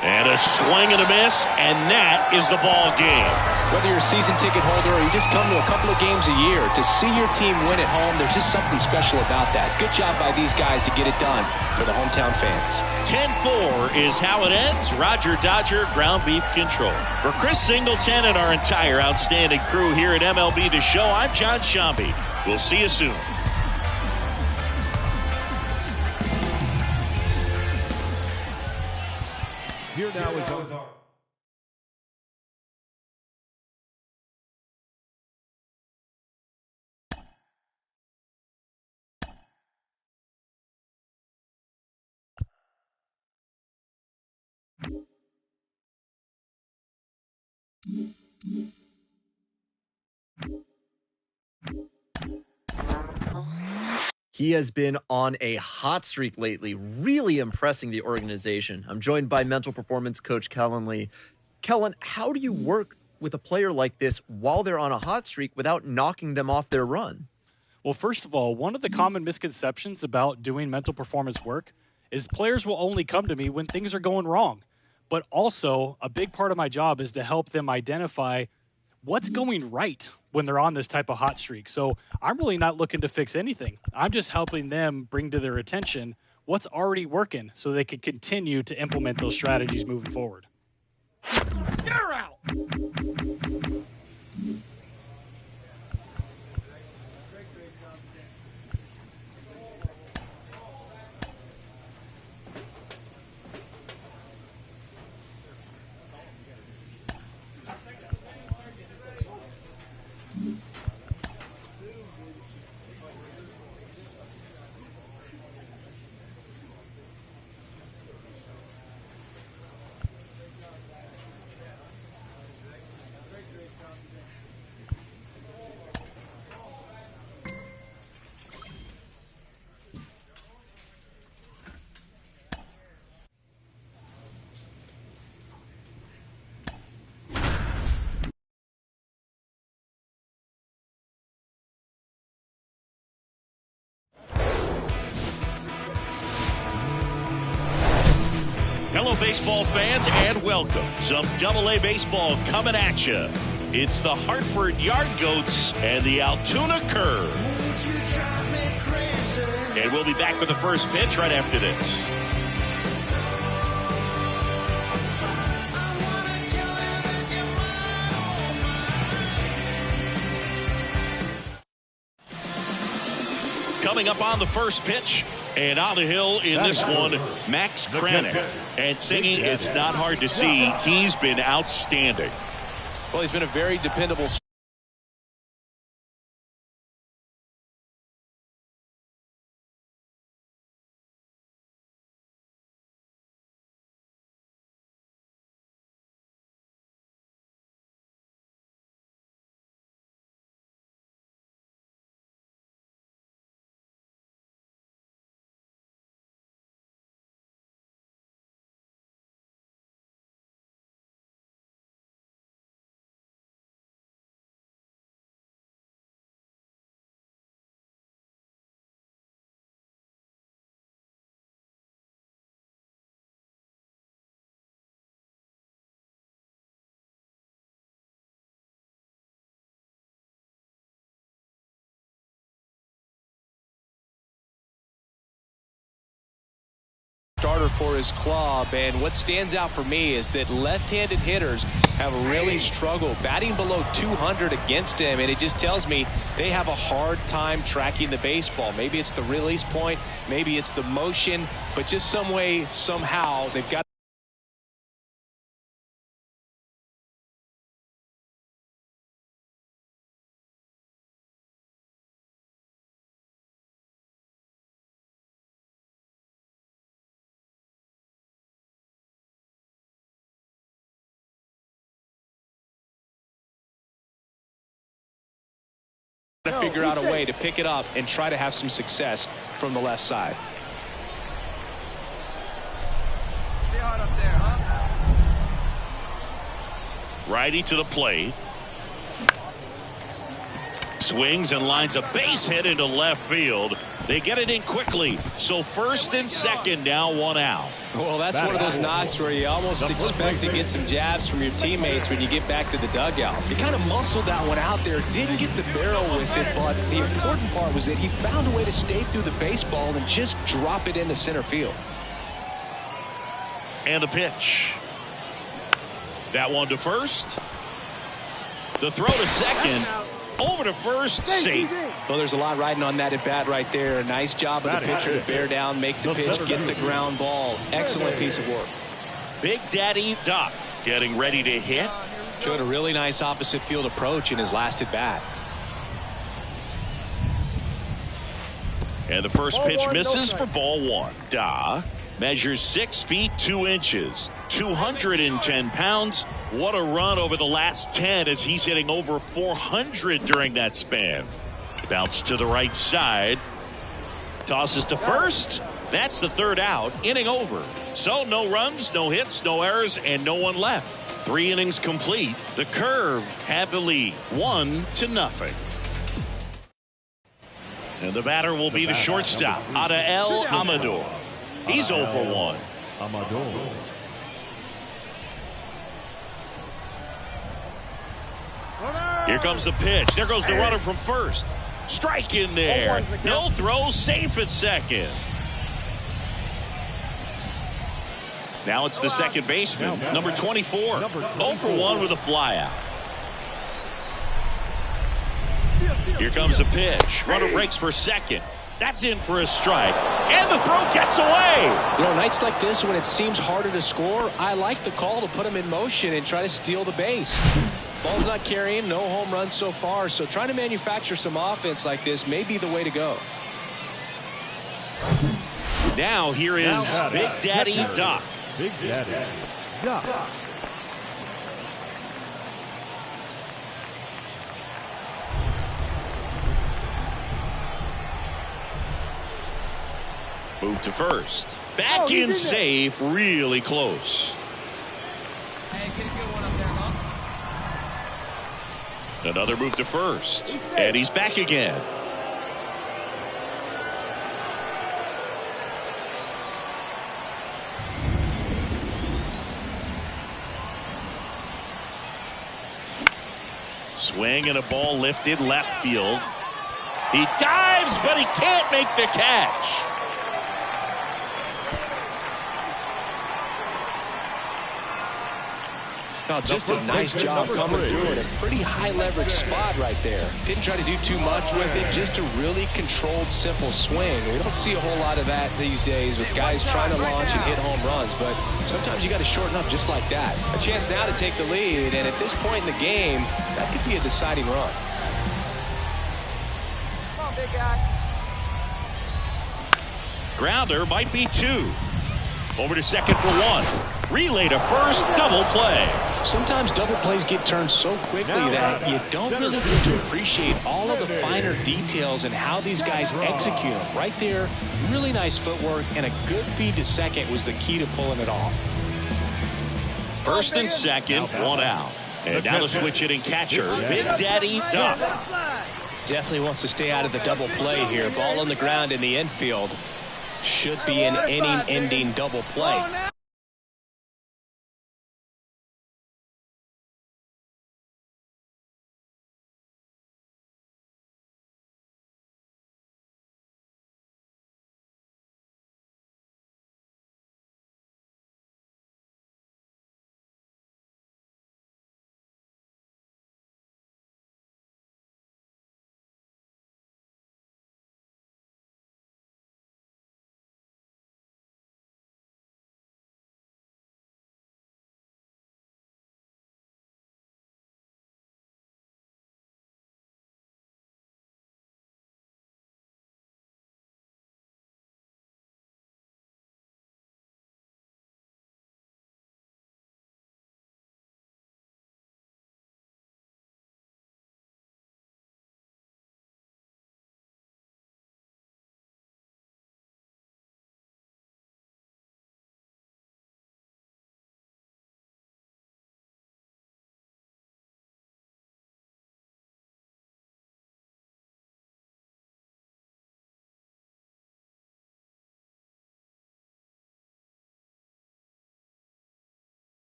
And a swing and a miss, and that is the ball game. Whether you're a season ticket holder or you just come to a couple of games a year, to see your team win at home, there's just something special about that. Good job by these guys to get it done for the hometown fans. 10-4 is how it ends. Roger Dodger, ground beef control. For Chris Singleton and our entire outstanding crew here at MLB The Show, I'm John Shambi. We'll see you soon. Here now is our He has been on a hot streak lately, really impressing the organization. I'm joined by mental performance coach Kellen Lee. Kellen, how do you work with a player like this while they're on a hot streak without knocking them off their run? Well, first of all, one of the common misconceptions about doing mental performance work is players will only come to me when things are going wrong. But also, a big part of my job is to help them identify what's going right when they're on this type of hot streak. So I'm really not looking to fix anything. I'm just helping them bring to their attention what's already working so they can continue to implement those strategies moving forward. You're out! Hello, baseball fans, and welcome. Some AA baseball coming at you. It's the Hartford Yard Goats and the Altoona Curve. And we'll be back with the first pitch right after this. Coming up on the first pitch, and on the hill in this one, Max Kranick. And singing, it's not hard to see, he's been outstanding. Well, he's been a very dependable starter for his club, and what stands out for me is that left-handed hitters have really struggled batting below 200 against him, and it just tells me they have a hard time tracking the baseball. Maybe it's the release point, maybe it's the motion, but just some way, somehow, they've got to figure out a way to pick it up and try to have some success from the left side. Stay hard up there, huh? Righty to the plate. Swings and lines a base hit into left field. They get it in quickly. So first and second, now one out. Well, that's one of those knocks where you almost expect to get some jabs from your teammates when you get back to the dugout. He kind of muscled that one out there, didn't get the barrel with it, but the important part was that he found a way to stay through the baseball and just drop it into center field. And the pitch. That one to first. The throw to second. Over to first, safe. Well, there's a lot riding on that at bat right there. A nice job of the pitcher to bear down, make the pitch, get the ground ball. Excellent piece of work. Big Daddy Doc getting ready to hit. Showed a really nice opposite field approach in his last at bat. And the first pitch misses for ball one. Doc measures 6 feet 2 inches, 210 pounds. What a run over the last 10 as he's hitting over 400 during that span. Bounce to the right side. Tosses to first. That's the third out. Inning over. So no runs, no hits, no errors, and no one left. 3 innings complete. The Curve had the lead, 1-0. And the batter will be the shortstop, Adael Amador. He's 0 for 1. Amador. Here comes the pitch. There goes the runner from first. Strike in there. No throw, safe at second. Now it's the second baseman, number 24. 0 for 1 with a flyout. Here comes the pitch. Runner breaks for second. That's in for a strike. And the throw gets away. You know, nights like this when it seems harder to score, I like the call to put him in motion and try to steal the base. Ball's not carrying, no home runs so far, so trying to manufacture some offense like this may be the way to go. Now here is Big Daddy Doc. Big Daddy Doc. Move to first. Back in safe, really close. Hey, get a good one up there, huh? Another move to first. And he's back again. Swing and a ball lifted left field. He dives, but he can't make the catch. Oh, just a nice job coming through in a pretty high leverage spot right there. Didn't try to do too much with it, just a really controlled, simple swing. We don't see a whole lot of that these days with guys trying to launch and hit home runs, but sometimes you got to shorten up just like that. A chance now to take the lead, and at this point in the game, that could be a deciding run. Come on, big guy. Grounder might be 2. Over to second for 1. Relay to first, double play. Sometimes double plays get turned so quickly that you don't really get to appreciate all of the finer details and how these guys execute them. Right there, really nice footwork, and a good feed to second was the key to pulling it off. First and second, 1 out. And now the switch hitting catcher, Big Daddy Doc. Definitely wants to stay out of the double play here. Ball on the ground in the infield. Should be an inning-ending double play.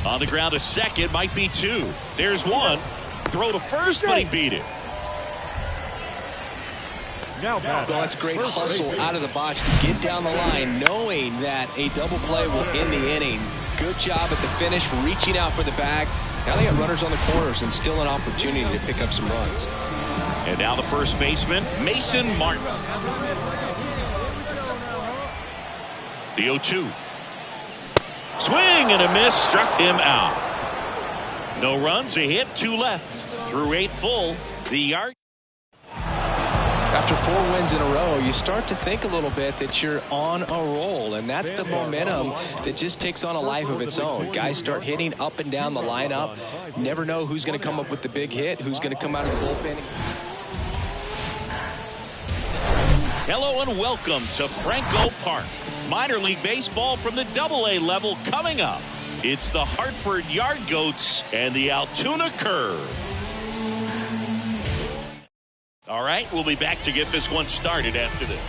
On the ground to second, might be 2. There's 1. Throw to first, but he beat it. Well, that's great hustle out of the box to get down the line, knowing that a double play will end the inning. Good job at the finish, reaching out for the bag. Now they got runners on the corners and still an opportunity to pick up some runs. And now the first baseman, Mason Martin. The 0-2. Swing and a miss, struck him out. No runs, a hit, 2 left. Through 8 full, the yard. After 4 wins in a row, you start to think a little bit that you're on a roll, and that's the momentum that just takes on a life of its own. Guys start hitting up and down the lineup. Never know who's going to come up with the big hit, who's going to come out of the bullpen. Hello and welcome to Franco Park. Minor League Baseball from the AA level coming up. It's the Hartford Yard Goats and the Altoona Curve. All right, we'll be back to get this one started after this.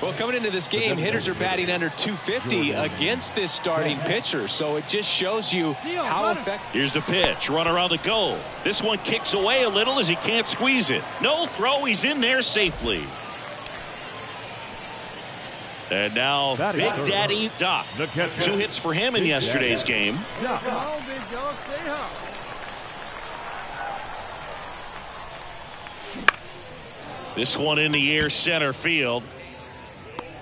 Well, coming into this game, hitters are batting under 250 against this starting pitcher, so it just shows you how effective. Here's the pitch, runner on the goal. This one kicks away a little as he can't squeeze it. No throw, he's in there safely. And now, Big Daddy Doc. 2 hits for him in yesterday's game. Come on, big dog, stay hot. This one in the air center field.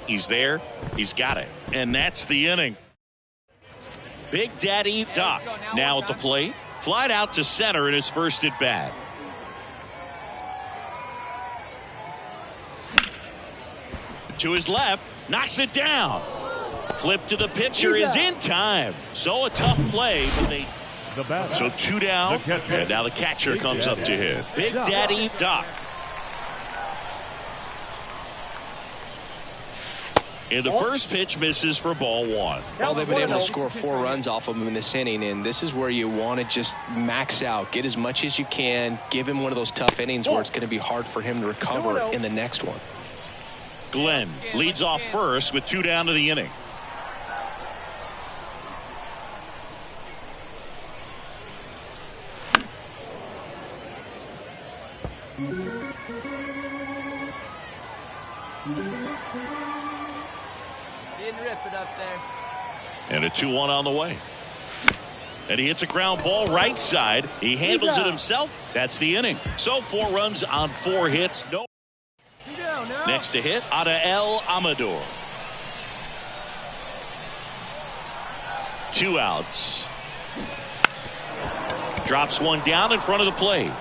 He's there. He's got it. And that's the inning. Big Daddy Doc now at the plate. Flied out to center in his first at bat. To his left. Knocks it down. Flip to the pitcher is in time. So a tough play. But so 2 down. And now the catcher comes up to hit. Big Daddy Doc. And the first pitch misses for ball 1. Well, they've been able to score 4 runs off of him in this inning, and this is where you want to just max out, get as much as you can, give him one of those tough innings where it's going to be hard for him to recover in the next one. Glenn leads off first with 2 down to the inning. Rip it up there. And a 2-1 on the way. And he hits a ground ball right side. He handles it himself. That's the inning. So 4 runs on 4 hits. No. Next to hit, Adael Amador. 2 outs. Drops one down in front of the plate.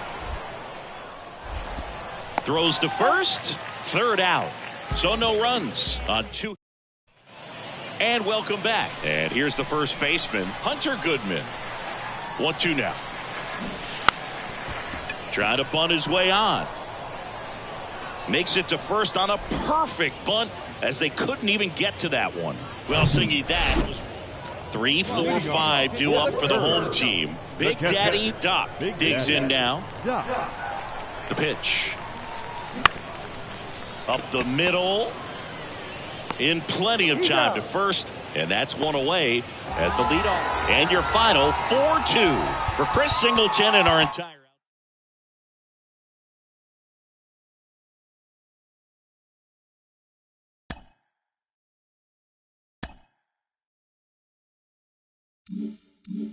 Throws to first. 3rd out. So no runs on 2. And welcome back. And here's the first baseman, Hunter Goodman. 1-2 now. Trying to bunt his way on. Makes it to first on a perfect bunt as they couldn't even get to that one. Well, Singy, that was 3, 4, 5 due up for the home team. Big Daddy Doc digs in now. The pitch. Up the middle. In plenty of time to first, and that's one away as the leadoff. And your final 4-2 for Chris Singleton and our entire. Mm-hmm.